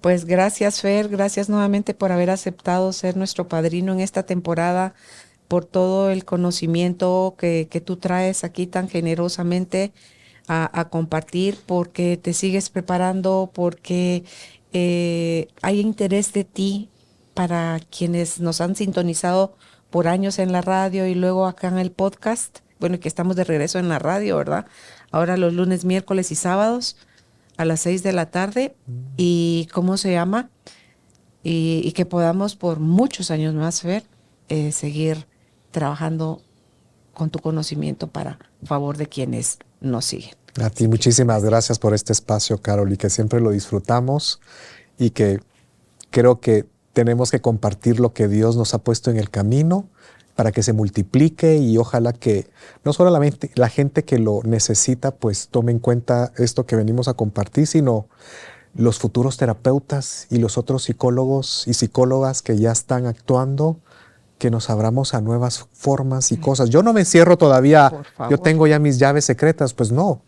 Pues gracias, Fer, gracias nuevamente por haber aceptado ser nuestro padrino en esta temporada, por todo el conocimiento que tú traes aquí tan generosamente a compartir, porque te sigues preparando, porque hay interés de ti para quienes nos han sintonizado por años en la radio y luego acá en el podcast. Bueno, que estamos de regreso en la radio, ¿verdad? Ahora los lunes, miércoles y sábados a las 6 de la tarde. Y ¿cómo se llama? Y que podamos por muchos años más, Fer, seguir trabajando con tu conocimiento para favor de quienes nos siguen. A ti muchísimas gracias por este espacio, Carol, y que siempre lo disfrutamos y que creo que tenemos que compartir lo que Dios nos ha puesto en el camino para que se multiplique y ojalá que no solamente la gente que lo necesita pues tome en cuenta esto que venimos a compartir, sino los futuros terapeutas y los otros psicólogos y psicólogas que ya están actuando, que nos abramos a nuevas formas y cosas. Yo no me cierro todavía, Por favor. yo tengo ya mis llaves secretas, pues no.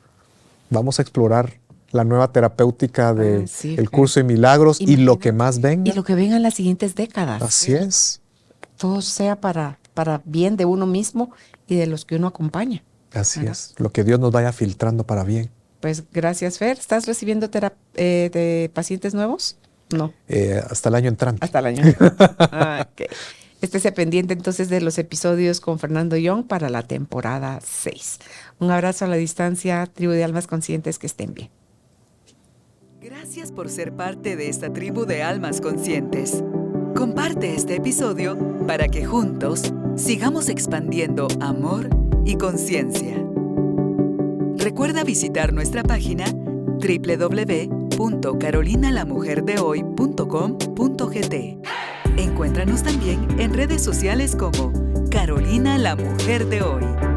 Vamos a explorar la nueva terapéutica del sí, el Fer. curso de milagros y lo Imagínate. que más venga. Y lo que venga en las siguientes décadas. Así es, Todo sea para bien de uno mismo y de los que uno acompaña. así ¿Verdad? es. Lo que Dios nos vaya filtrando para bien. Pues gracias, Fer. ¿Estás recibiendo de pacientes nuevos? No, Hasta el año entrante. hasta el año. Ok. Estése pendiente entonces de los episodios con Fernando Young para la temporada 6. Un abrazo a la distancia, tribu de almas conscientes, que estén bien. Gracias por ser parte de esta tribu de almas conscientes. Comparte este episodio para que juntos sigamos expandiendo amor y conciencia. Recuerda visitar nuestra página www.carolinalamujerdehoy.com.gt. Encuéntranos también en redes sociales como Carolina la Mujer de Hoy.